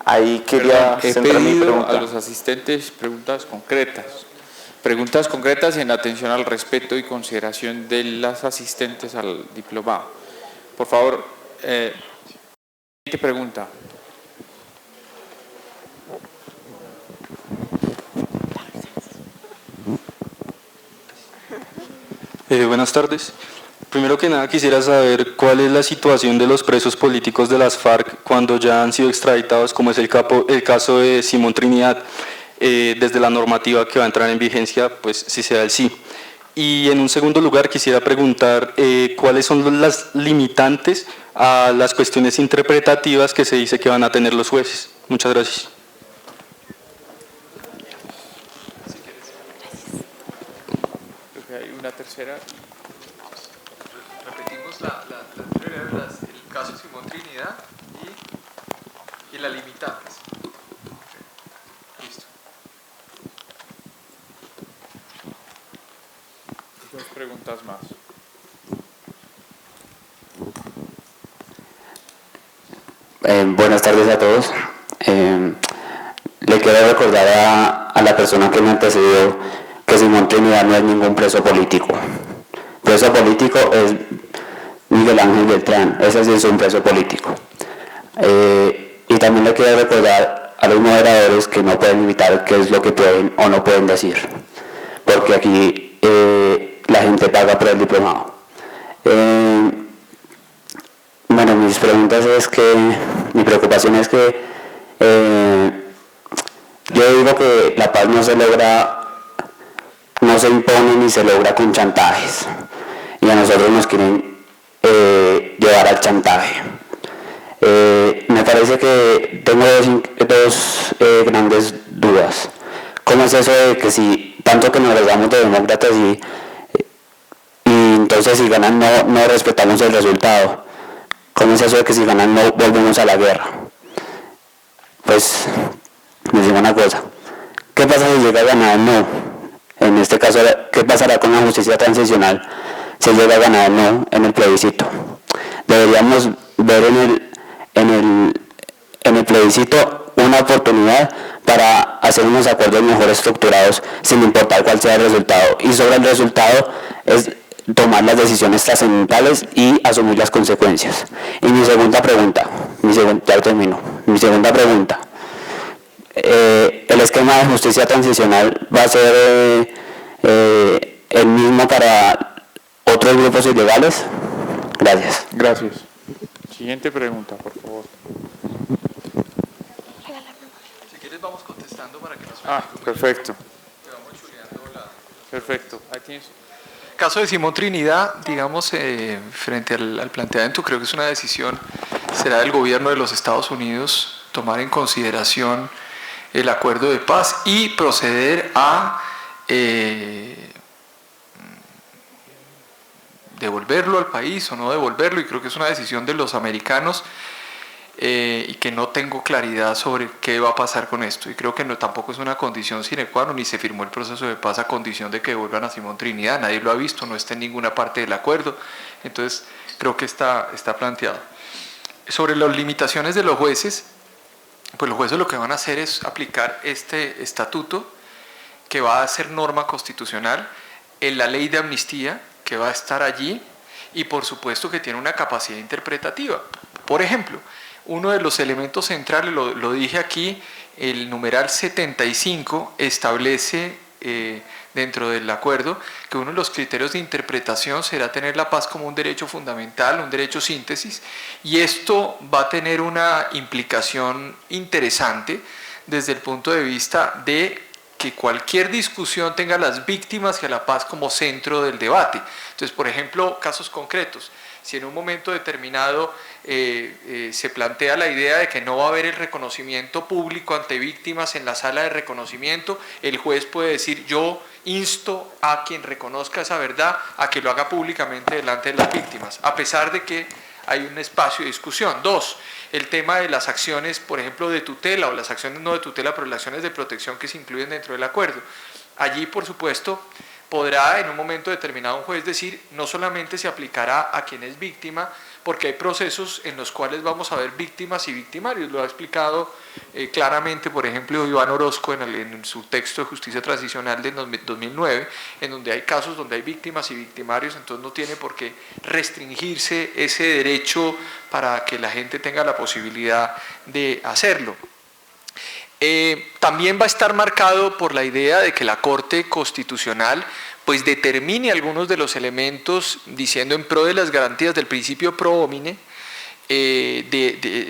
ahí quería centrar mi pregunta. A los asistentes preguntas concretas en atención al respeto y consideración de las asistentes al diplomado. Por favor, siguiente pregunta. Buenas tardes. Primero que nada quisiera saber cuál es la situación de los presos políticos de las FARC cuando ya han sido extraditados, como es el caso de Simón Trinidad, desde la normativa que va a entrar en vigencia, pues si se da el sí. Y en un segundo lugar quisiera preguntar cuáles son las limitantes a las cuestiones interpretativas que se dice que van a tener los jueces. Muchas gracias. Creo que hay una tercera. Repetimos el caso de Simón Trinidad y las limitantes. Listo. Dos preguntas más. Buenas tardes a todos. Le quiero recordar a la persona que me antecedió que Simón Trinidad no es ningún preso político. preso político es Miguel Ángel Beltrán, ese sí es un preso político. Y también le quiero recordar a los moderadores que no pueden limitar qué es lo que pueden o no pueden decir, porque aquí la gente paga por el diplomado. Bueno, mi preocupación es que yo digo que la paz no se logra, no se impone ni se logra con chantajes, y a nosotros nos quieren llevar al chantaje. Me parece que tengo dos grandes dudas. ¿Cómo es eso de que si tanto que nos regamos de demócratas y entonces si ganan no respetamos el resultado? ¿Cómo es eso de que si ganan no volvemos a la guerra? Pues les digo una cosa, ¿qué pasa si llega a ganar el no? En este caso, ¿qué pasará con la justicia transicional si llega a ganar el no en el plebiscito? Deberíamos ver en el plebiscito una oportunidad para hacer unos acuerdos mejor estructurados sin importar cuál sea el resultado, y sobre el resultado es tomar las decisiones trascendentales y asumir las consecuencias. Y mi segunda pregunta, ¿el esquema de justicia transicional va a ser el mismo para otros grupos ilegales? Gracias. Gracias. Siguiente pregunta, por favor. Si quieres vamos contestando para que nos... Perfecto. Perfecto. Ahí tienes. Caso de Simón Trinidad, digamos, frente al planteamiento, creo que es una decisión, será del gobierno de los Estados Unidos tomar en consideración el acuerdo de paz y proceder a devolverlo al país o no devolverlo, y creo que es una decisión de los americanos, y que no tengo claridad sobre qué va a pasar con esto, y creo que tampoco es una condición sine qua non, ni se firmó el proceso de paz a condición de que devuelvan a Simón Trinidad, nadie lo ha visto, no está en ninguna parte del acuerdo, entonces creo que está planteado. Sobre las limitaciones de los jueces, pues los jueces lo que van a hacer es aplicar este estatuto que va a ser norma constitucional, en la ley de amnistía que va a estar allí, y por supuesto que tiene una capacidad interpretativa. Por ejemplo, uno de los elementos centrales, lo dije aquí, el numeral 75 establece dentro del acuerdo que uno de los criterios de interpretación será tener la paz como un derecho fundamental, un derecho síntesis, y esto va a tener una implicación interesante desde el punto de vista de que cualquier discusión tenga a las víctimas y a la paz como centro del debate. Entonces, por ejemplo, casos concretos. Si en un momento determinado se plantea la idea de que no va a haber el reconocimiento público ante víctimas en la sala de reconocimiento, el juez puede decir: yo insto a quien reconozca esa verdad a que lo haga públicamente delante de las víctimas, a pesar de que hay un espacio de discusión. Dos, el tema de las acciones, por ejemplo, de tutela, o las acciones no de tutela, pero las acciones de protección que se incluyen dentro del acuerdo. Allí, por supuesto, podrá en un momento determinado un juez decir: no solamente se aplicará a quien es víctima, porque hay procesos en los cuales vamos a ver víctimas y victimarios. Lo ha explicado claramente, por ejemplo, Iván Orozco en su texto de Justicia Transicional del 2009, en donde hay casos donde hay víctimas y victimarios, entonces no tiene por qué restringirse ese derecho para que la gente tenga la posibilidad de hacerlo. También va a estar marcado por la idea de que la Corte Constitucional pues determine algunos de los elementos, diciendo en pro de las garantías del principio pro homine,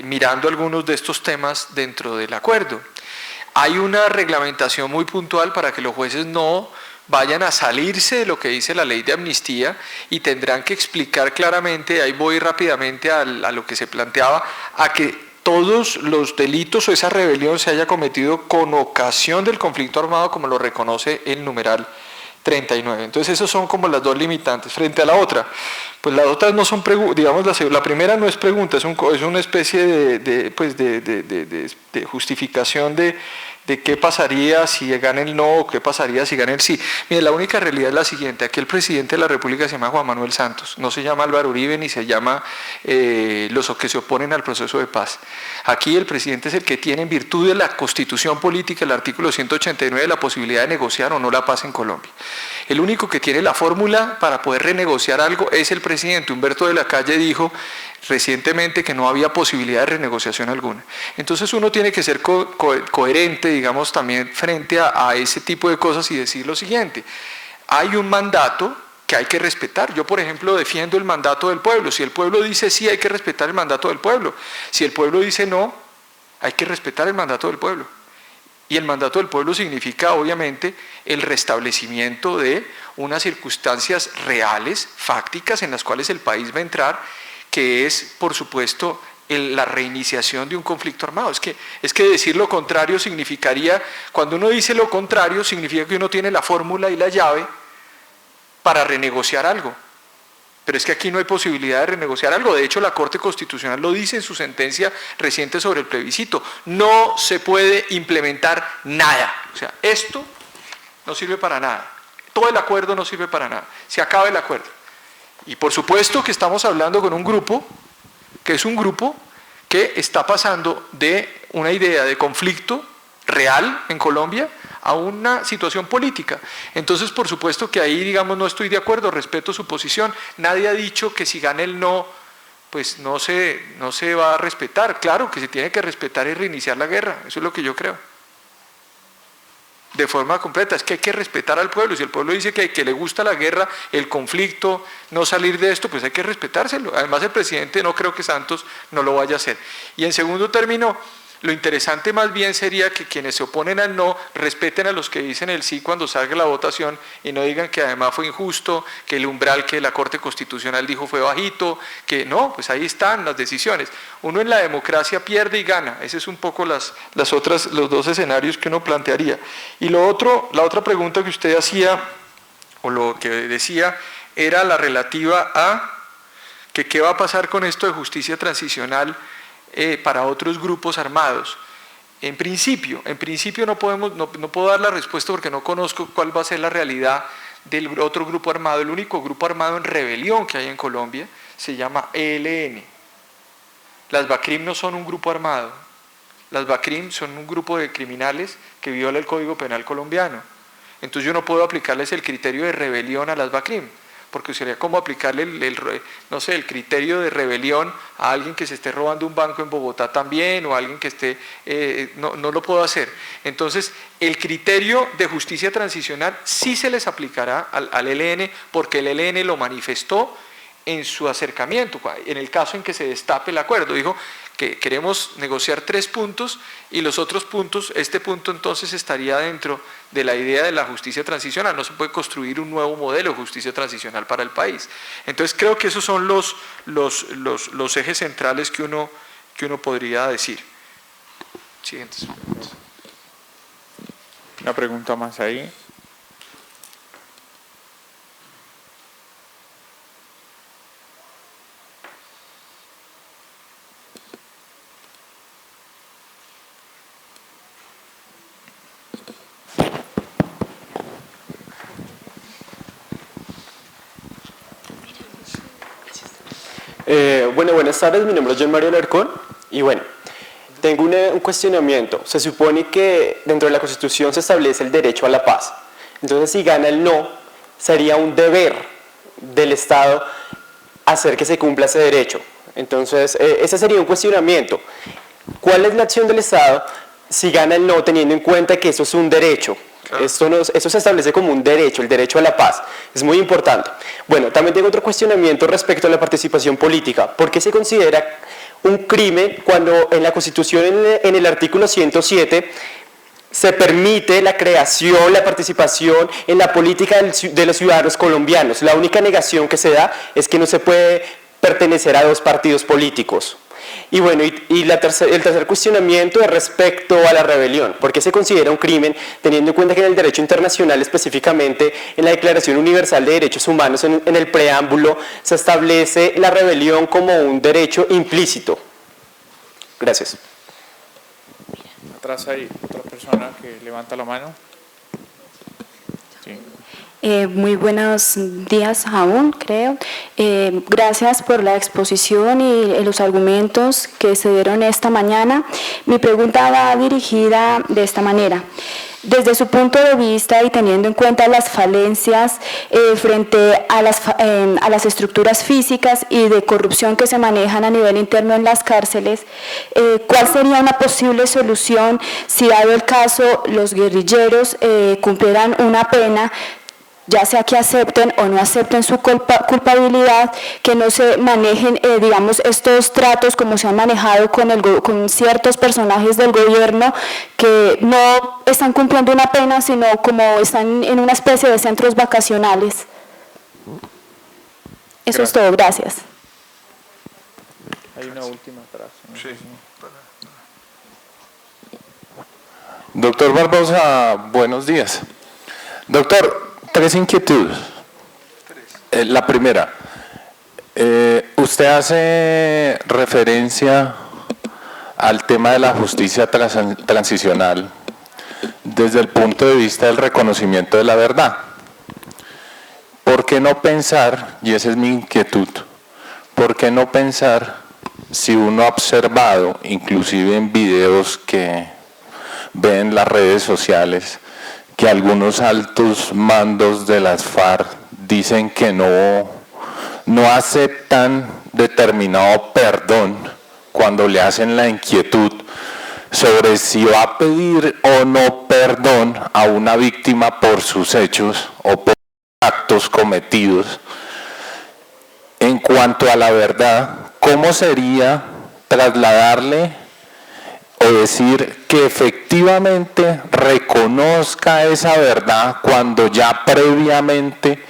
mirando algunos de estos temas dentro del acuerdo. Hay una reglamentación muy puntual para que los jueces no vayan a salirse de lo que dice la ley de amnistía, y tendrán que explicar claramente, ahí voy rápidamente a lo que se planteaba, a que todos los delitos o esa rebelión se haya cometido con ocasión del conflicto armado, como lo reconoce el numeral 39. Entonces esos son como las dos limitantes. Frente a la otra, pues las otras no son preguntas, digamos, la primera no es pregunta, es una especie de justificación de de qué pasaría si gana el no o qué pasaría si gana el sí. Mire, la única realidad es la siguiente: aquí el presidente de la República se llama Juan Manuel Santos, no se llama Álvaro Uribe ni se llama los que se oponen al proceso de paz. Aquí el presidente es el que tiene, en virtud de la Constitución política, el artículo 189, la posibilidad de negociar o no la paz en Colombia. El único que tiene la fórmula para poder renegociar algo es el presidente. Humberto de la Calle dijo recientemente que no había posibilidad de renegociación alguna. Entonces uno tiene que ser coherente, digamos, también frente a ese tipo de cosas y decir lo siguiente: hay un mandato que hay que respetar. Yo, por ejemplo, defiendo el mandato del pueblo. Si el pueblo dice sí, hay que respetar el mandato del pueblo. Si el pueblo dice no, hay que respetar el mandato del pueblo. Y el mandato del pueblo significa, obviamente, el restablecimiento de unas circunstancias reales, fácticas, en las cuales el país va a entrar, que es, por supuesto, la reiniciación de un conflicto armado. Es que decir lo contrario significaría, cuando uno dice lo contrario, significa que uno tiene la fórmula y la llave para renegociar algo. Pero es que aquí no hay posibilidad de renegociar algo. De hecho, la Corte Constitucional lo dice en su sentencia reciente sobre el plebiscito: no se puede implementar nada. O sea, esto no sirve para nada. Todo el acuerdo no sirve para nada. Se acaba el acuerdo. Y por supuesto que estamos hablando con un grupo que es un grupo que está pasando de una idea de conflicto real en Colombia a una situación política. Entonces, por supuesto que ahí, digamos, no estoy de acuerdo, respeto su posición. Nadie ha dicho que si gana el no, pues no se va a respetar. Claro que se tiene que respetar y reiniciar la guerra, eso es lo que yo creo. De forma completa, es que hay que respetar al pueblo. Si el pueblo dice que le gusta la guerra, el conflicto, no salir de esto, pues hay que respetárselo. Además, el presidente, no creo que Santos no lo vaya a hacer. Y en segundo término, lo interesante más bien sería que quienes se oponen al no respeten a los que dicen el sí cuando salga la votación y no digan que además fue injusto, que el umbral que la Corte Constitucional dijo fue bajito, que no, pues ahí están las decisiones. Uno en la democracia pierde y gana. Ese es un poco los dos escenarios que uno plantearía. Y la otra pregunta que usted hacía, o lo que decía, era la relativa a que qué va a pasar con esto de justicia transicional para otros grupos armados. En principio no puedo dar la respuesta porque no conozco cuál va a ser la realidad del otro grupo armado. El único grupo armado en rebelión que hay en Colombia se llama ELN. Las BACRIM no son un grupo armado. Las BACRIM son un grupo de criminales que viola el Código Penal colombiano. Entonces yo no puedo aplicarles el criterio de rebelión a las BACRIM, porque sería como aplicarle el criterio de rebelión a alguien que se esté robando un banco en Bogotá también, o a alguien que esté, no lo puedo hacer. Entonces, el criterio de justicia transicional sí se les aplicará al ELN, porque el ELN lo manifestó en su acercamiento, en el caso en que se destape el acuerdo. Dijo que queremos negociar 3 puntos y los otros puntos, este punto entonces estaría dentro de la idea de la justicia transicional. No se puede construir un nuevo modelo de justicia transicional para el país. Entonces creo que esos son los ejes centrales que uno podría decir. Siguientes preguntas. Una pregunta más ahí. Bueno, buenas tardes, mi nombre es John Mario Alarcón y bueno, tengo un cuestionamiento. Se supone que dentro de la Constitución se establece el derecho a la paz. Entonces, si gana el no, sería un deber del Estado hacer que se cumpla ese derecho. Entonces, ese sería un cuestionamiento. ¿Cuál es la acción del Estado si gana el no, teniendo en cuenta que eso es un derecho? Esto se establece como un derecho, el derecho a la paz. Es muy importante. Bueno, también tengo otro cuestionamiento respecto a la participación política. ¿Por qué se considera un crimen cuando en la Constitución, en el artículo 107, se permite la creación, la participación en la política de los ciudadanos colombianos? La única negación que se da es que no se puede pertenecer a 2 partidos políticos. Y bueno, el tercer cuestionamiento es respecto a la rebelión. ¿Por qué se considera un crimen, teniendo en cuenta que en el derecho internacional, específicamente en la Declaración Universal de Derechos Humanos, en el preámbulo, se establece la rebelión como un derecho implícito? Gracias. Atrás ahí, otra persona. persona que levanta la mano. Sí. Muy buenos días aún, creo. Gracias por la exposición y los argumentos que se dieron esta mañana. Mi pregunta va dirigida de esta manera. Desde su punto de vista y teniendo en cuenta las falencias frente a las estructuras físicas y de corrupción que se manejan a nivel interno en las cárceles, ¿cuál sería una posible solución si, dado el caso, los guerrilleros cumplieran una pena, ya sea que acepten o no acepten su culpabilidad, que no se manejen, digamos, estos tratos como se han manejado con ciertos personajes del gobierno que no están cumpliendo una pena, sino como están en una especie de centros vacacionales? Eso es todo, gracias. Hay una última frase. Sí. Doctor Barbosa, buenos días. Doctor, 3 inquietudes. La primera, usted hace referencia al tema de la justicia transicional desde el punto de vista del reconocimiento de la verdad. ¿Por qué no pensar, y esa es mi inquietud, por qué no pensar, si uno ha observado, inclusive en videos que ve en las redes sociales, que algunos altos mandos de las FARC dicen que no aceptan determinado perdón cuando le hacen la inquietud sobre si va a pedir o no perdón a una víctima por sus hechos o por actos cometidos? En cuanto a la verdad, ¿cómo sería trasladarle o decir que efectivamente reconozca esa verdad cuando ya previamente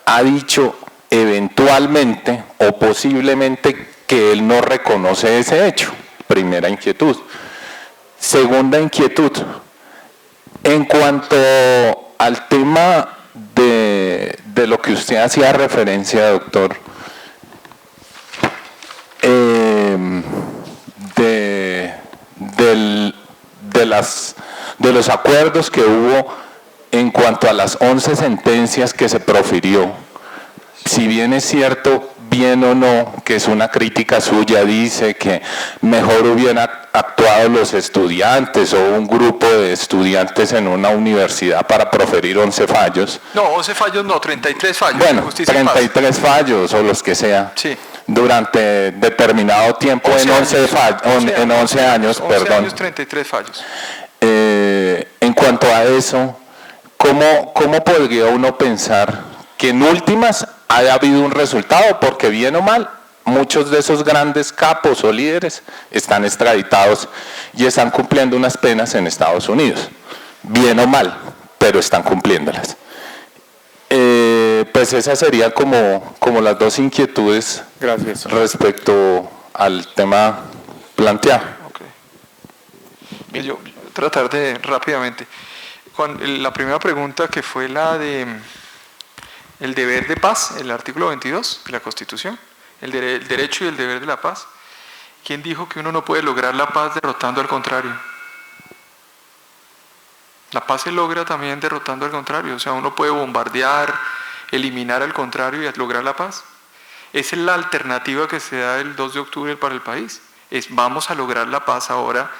ha dicho eventualmente o posiblemente que él no reconoce ese hecho? Primera inquietud. Segunda inquietud, en cuanto al tema de lo que usted hacía referencia, doctor, de los acuerdos que hubo en cuanto a las 11 sentencias que se profirió. Si bien es cierto, bien o no, que es una crítica suya, dice que mejor hubieran actuado los estudiantes o un grupo de estudiantes en una universidad para proferir 11 fallos. No, 11 fallos no, 33 fallos. Bueno, 33 fallos o los que sea. Sí. Durante determinado tiempo en 11 años, 11 perdón. años, 33 fallos. En cuanto a eso, ¿cómo podría uno pensar que en últimas haya habido un resultado? Porque bien o mal, muchos de esos grandes capos o líderes están extraditados y están cumpliendo unas penas en Estados Unidos. Bien o mal, pero están cumpliéndolas. Pues esas serían como las dos inquietudes. Gracias. Respecto al tema planteado. Okay. Yo tratar de rápidamente. La primera pregunta, que fue la de el deber de paz, el artículo 22 de la Constitución, el derecho y el deber de la paz. ¿Quién dijo que uno no puede lograr la paz derrotando al contrario? La paz se logra también derrotando al contrario, o sea, uno puede bombardear, eliminar al contrario y lograr la paz. Esa es la alternativa que se da el 2 de octubre para el país. Vamos a lograr la paz ahora,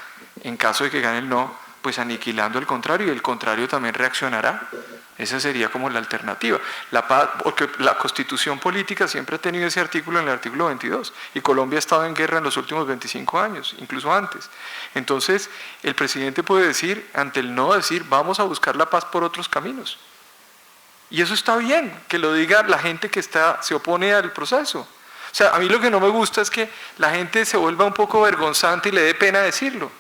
en caso de que gane el no, pues aniquilando al contrario, y el contrario también reaccionará. Esa sería como la alternativa. La paz, porque la Constitución política siempre ha tenido ese artículo en el artículo 22, y Colombia ha estado en guerra en los últimos 25 años, incluso antes. Entonces, el presidente puede decir, ante el no, decir, vamos a buscar la paz por otros caminos. Y eso está bien, que lo diga la gente que se opone al proceso. O sea, a mí lo que no me gusta es que la gente se vuelva un poco vergonzante y le dé pena decirlo.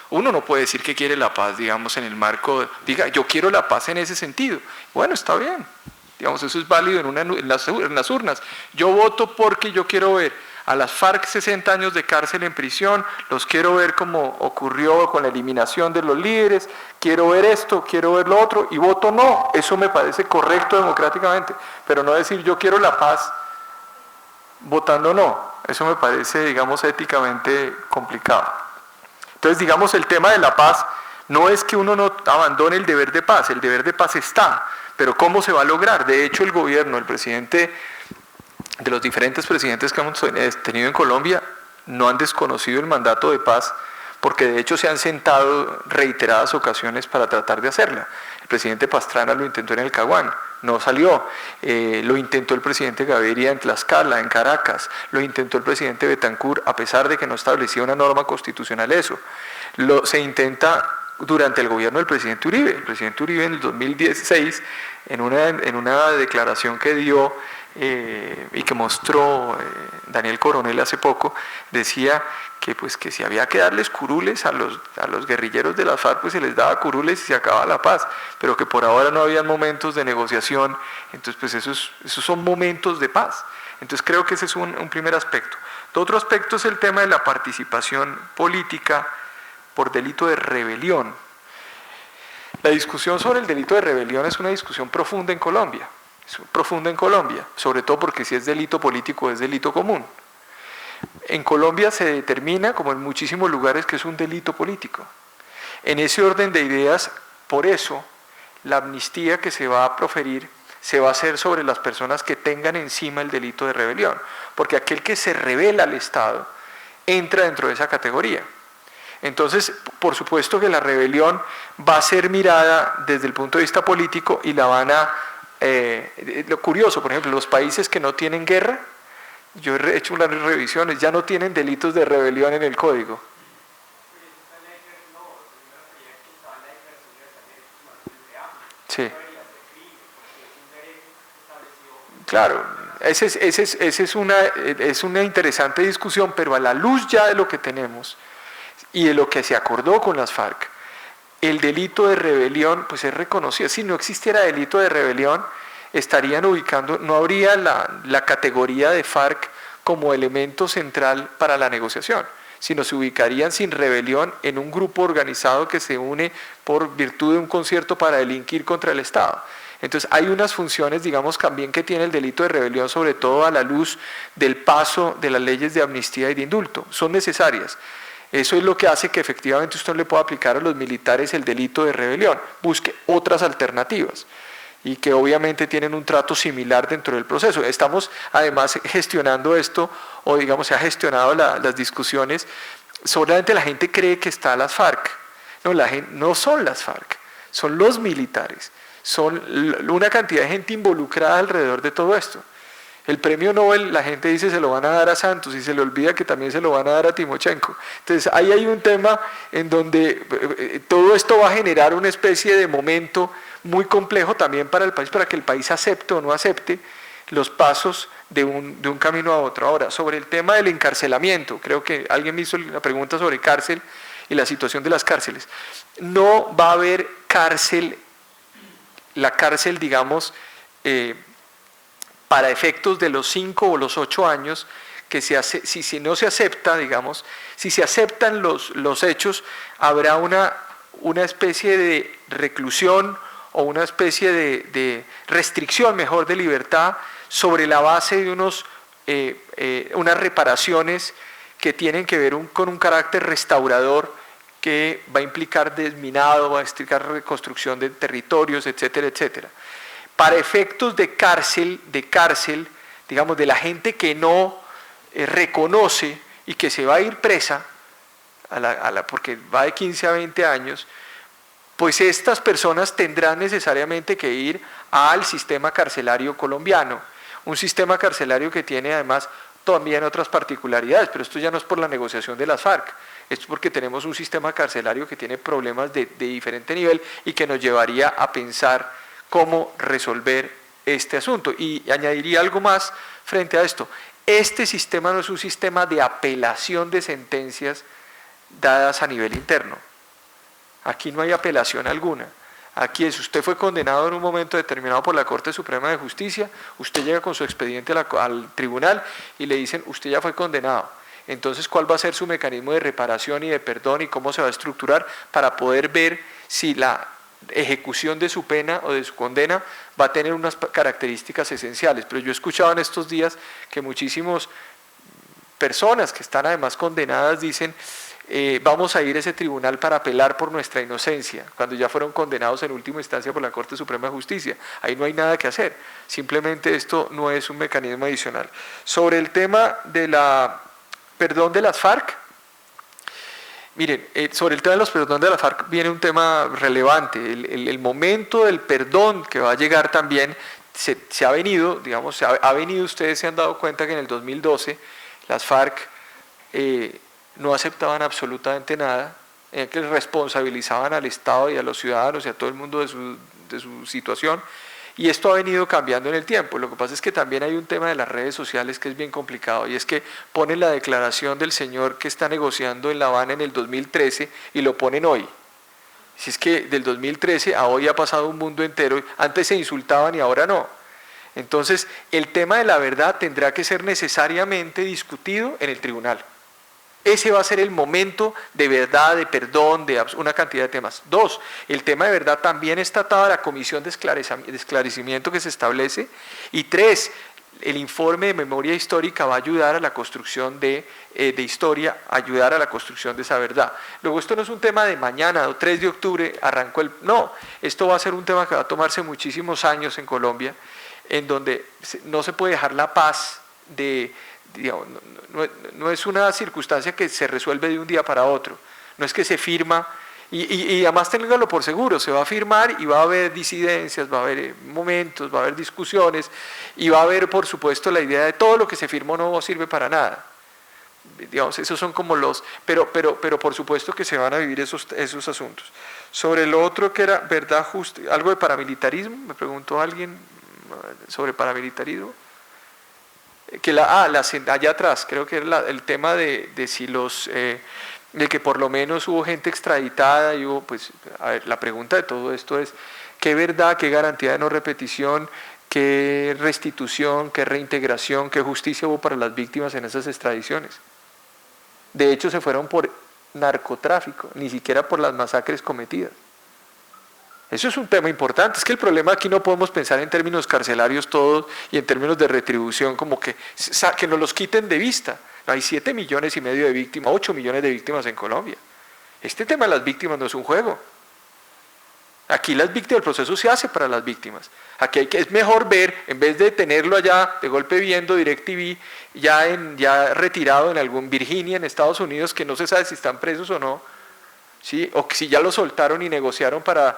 Uno no puede decir que quiere la paz, digamos, en el marco, diga, yo quiero la paz en ese sentido. Bueno, está bien, digamos, eso es válido en las urnas. Yo voto porque yo quiero ver a las FARC 60 años de cárcel en prisión, los quiero ver como ocurrió con la eliminación de los líderes, quiero ver esto, quiero ver lo otro, y voto no. Eso me parece correcto democráticamente, pero no decir yo quiero la paz votando no. Eso me parece, digamos, éticamente complicado. Entonces, digamos, el tema de la paz No es que uno no abandone el deber de paz está, pero ¿cómo se va a lograr? De hecho, el gobierno, el presidente, de los diferentes presidentes que hemos tenido en Colombia, no han desconocido el mandato de paz, porque de hecho se han sentado reiteradas ocasiones para tratar de hacerla. El presidente Pastrana lo intentó en el Caguán, no salió. Lo intentó el presidente Gaviria en Tlaxcala, en Caracas. Lo intentó el presidente Betancourt, a pesar de que no establecía una norma constitucional eso. Se intenta durante el gobierno del presidente Uribe. El presidente Uribe en el 2016, en una declaración que dio y que mostró Daniel Coronel hace poco, decía que si había que darles curules a los guerrilleros de las FARC, pues se les daba curules y se acababa la paz, pero que por ahora no había momentos de negociación. Entonces pues esos son momentos de paz. Entonces creo que ese es un primer aspecto. Otro aspecto es el tema de la participación política por delito de rebelión. La discusión sobre el delito de rebelión es una discusión profunda en Colombia, sobre todo porque si es delito político es delito común. En Colombia se determina, como en muchísimos lugares, que es un delito político. En ese orden de ideas, por eso, la amnistía que se va a proferir se va a hacer sobre las personas que tengan encima el delito de rebelión, porque aquel que se rebela al Estado entra dentro de esa categoría. Entonces, por supuesto que la rebelión va a ser mirada desde el punto de vista político y la van a... lo curioso, por ejemplo, los países que no tienen guerra, yo he hecho unas revisiones, ya no tienen delitos de rebelión en el código. Sí. Claro, esa es una interesante discusión, pero a la luz ya de lo que tenemos y de lo que se acordó con las FARC, el delito de rebelión pues es reconocido. Si no existiera delito de rebelión, estarían ubicando, no habría la categoría de FARC como elemento central para la negociación, sino se ubicarían sin rebelión en un grupo organizado que se une por virtud de un concierto para delinquir contra el Estado. Entonces hay unas funciones, digamos, también que tiene el delito de rebelión, sobre todo a la luz del paso de las leyes de amnistía y de indulto. Son necesarias. Eso es lo que hace que efectivamente usted le pueda aplicar a los militares el delito de rebelión. Busque otras alternativas y que obviamente tienen un trato similar dentro del proceso. Estamos además gestionando esto, o digamos se ha gestionado las discusiones, solamente la gente cree que está las FARC. No, no son las FARC, son los militares. Son una cantidad de gente involucrada alrededor de todo esto. El premio Nobel, la gente dice se lo van a dar a Santos y se le olvida que también se lo van a dar a Timochenko. Entonces ahí hay un tema en donde todo esto va a generar una especie de momento muy complejo también para el país, para que el país acepte o no acepte los pasos de un camino a otro. Ahora, sobre el tema del encarcelamiento, creo que alguien me hizo la pregunta sobre cárcel y la situación de las cárceles. No va a haber cárcel, la cárcel, digamos, para efectos de los 5 o los 8 años, que si no se acepta, digamos, si se aceptan los hechos, habrá una especie de reclusión o una especie de restricción, mejor, de libertad sobre la base de unas reparaciones que tienen que ver con un carácter restaurador que va a implicar desminado, va a implicar reconstrucción de territorios, etcétera, etcétera. Para efectos de cárcel, digamos, de la gente que no reconoce y que se va a ir presa, porque va de 15 a 20 años, pues estas personas tendrán necesariamente que ir al sistema carcelario colombiano, un sistema carcelario que tiene además también otras particularidades, pero esto ya no es por la negociación de las FARC, esto es porque tenemos un sistema carcelario que tiene problemas de diferente nivel y que nos llevaría a pensar cómo resolver este asunto. Y añadiría algo más frente a esto. Este sistema no es un sistema de apelación de sentencias dadas a nivel interno. Aquí no hay apelación alguna. Aquí usted fue condenado en un momento determinado por la Corte Suprema de Justicia, usted llega con su expediente al tribunal y le dicen, usted ya fue condenado. Entonces, ¿cuál va a ser su mecanismo de reparación y de perdón y cómo se va a estructurar para poder ver si la ejecución de su pena o de su condena va a tener unas características esenciales? Pero yo he escuchado en estos días que muchísimas personas que están además condenadas dicen, vamos a ir a ese tribunal para apelar por nuestra inocencia, cuando ya fueron condenados en última instancia por la Corte Suprema de Justicia. Ahí no hay nada que hacer, simplemente esto no es un mecanismo adicional. Sobre el tema de perdón de las FARC, miren, sobre el tema de los perdón de la FARC viene un tema relevante. El momento del perdón que va a llegar también se ha venido, digamos, ustedes se han dado cuenta que en el 2012 las FARC no aceptaban absolutamente nada, que responsabilizaban al Estado y a los ciudadanos y a todo el mundo de su situación, y esto ha venido cambiando en el tiempo. Lo que pasa es que también hay un tema de las redes sociales que es bien complicado, y es que ponen la declaración del señor que está negociando en La Habana en el 2013 y lo ponen hoy. Si es que del 2013 a hoy ha pasado un mundo entero, antes se insultaban y ahora no. Entonces, el tema de la verdad tendrá que ser necesariamente discutido en el tribunal. Ese va a ser el momento de verdad, de perdón, de una cantidad de temas. 2, el tema de verdad también está atado a la comisión de esclarecimiento que se establece. Y 3, el informe de memoria histórica va a ayudar a la construcción de historia, ayudar a la construcción de esa verdad. Luego, esto no es un tema de mañana, o 3 de octubre arrancó no, esto va a ser un tema que va a tomarse muchísimos años en Colombia, en donde no se puede dejar la paz digamos, no es una circunstancia que se resuelve de un día para otro, no es que se firma, y además ténganlo por seguro, se va a firmar y va a haber disidencias, va a haber momentos, va a haber discusiones, y va a haber, por supuesto, la idea de todo lo que se firmó no sirve para nada. Digamos, esos son como pero por supuesto que se van a vivir esos asuntos. Sobre lo otro que era verdad justa, algo de paramilitarismo, me preguntó alguien sobre paramilitarismo. Allá atrás, creo que era el tema de si de que por lo menos hubo gente extraditada, y hubo, pues, a ver, la pregunta de todo esto es, ¿qué verdad, qué garantía de no repetición, qué restitución, qué reintegración, qué justicia hubo para las víctimas en esas extradiciones? De hecho, se fueron por narcotráfico, ni siquiera por las masacres cometidas. Eso es un tema importante. Es que el problema aquí no podemos pensar en términos carcelarios todos y en términos de retribución, como que nos los quiten de vista. Hay 7,5 millones de víctimas, 8 millones de víctimas en Colombia. Este tema de las víctimas no es un juego. Aquí las víctimas, el proceso se hace para las víctimas. Aquí es mejor ver, en vez de tenerlo allá de golpe viendo DirecTV, ya retirado en algún Virginia, en Estados Unidos, que no se sabe si están presos o no, ¿sí? O si ya lo soltaron y negociaron para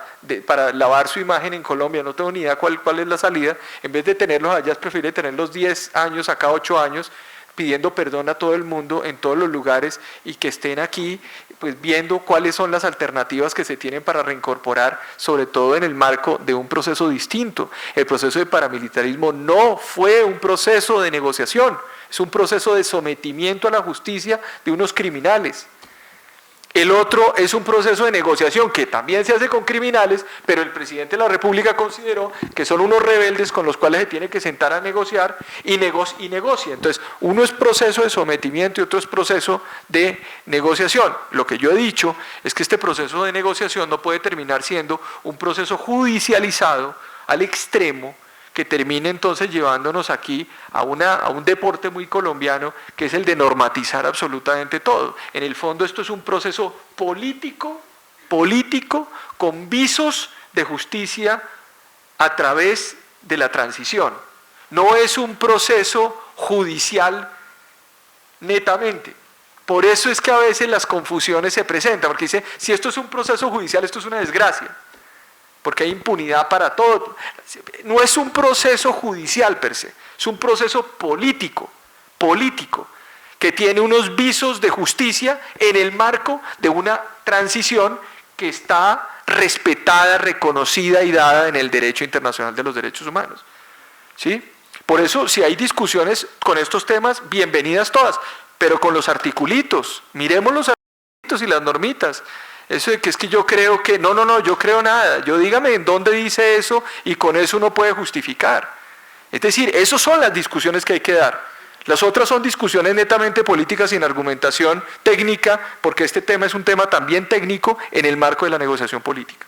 lavar su imagen en Colombia, no tengo ni idea cuál es la salida. En vez de tenerlos allá, es preferible tenerlos 10 años, acá 8 años, pidiendo perdón a todo el mundo, en todos los lugares, y que estén aquí pues viendo cuáles son las alternativas que se tienen para reincorporar, sobre todo en el marco de un proceso distinto. El proceso de paramilitarismo no fue un proceso de negociación, es un proceso de sometimiento a la justicia de unos criminales. El otro es un proceso de negociación que también se hace con criminales, pero el presidente de la República consideró que son unos rebeldes con los cuales se tiene que sentar a negociar y negocia. Entonces, uno es proceso de sometimiento y otro es proceso de negociación. Lo que yo he dicho es que este proceso de negociación no puede terminar siendo un proceso judicializado al extremo, que termine entonces llevándonos aquí a un deporte muy colombiano, que es el de normatizar absolutamente todo. En el fondo esto es un proceso político con visos de justicia a través de la transición. No es un proceso judicial netamente. Por eso es que a veces las confusiones se presentan, porque dice, si esto es un proceso judicial, esto es una desgracia, porque hay impunidad para todo. No es un proceso judicial per se, es un proceso político, que tiene unos visos de justicia en el marco de una transición que está respetada, reconocida y dada en el derecho internacional de los derechos humanos. ¿Sí? Por eso, si hay discusiones con estos temas, bienvenidas todas, pero con los articulitos, miremos los articulitos y las normitas. Eso de que es que yo creo que, no, yo creo nada, yo dígame en dónde dice eso y con eso uno puede justificar. Es decir, esas son las discusiones que hay que dar. Las otras son discusiones netamente políticas sin argumentación técnica, porque este tema es un tema también técnico en el marco de la negociación política.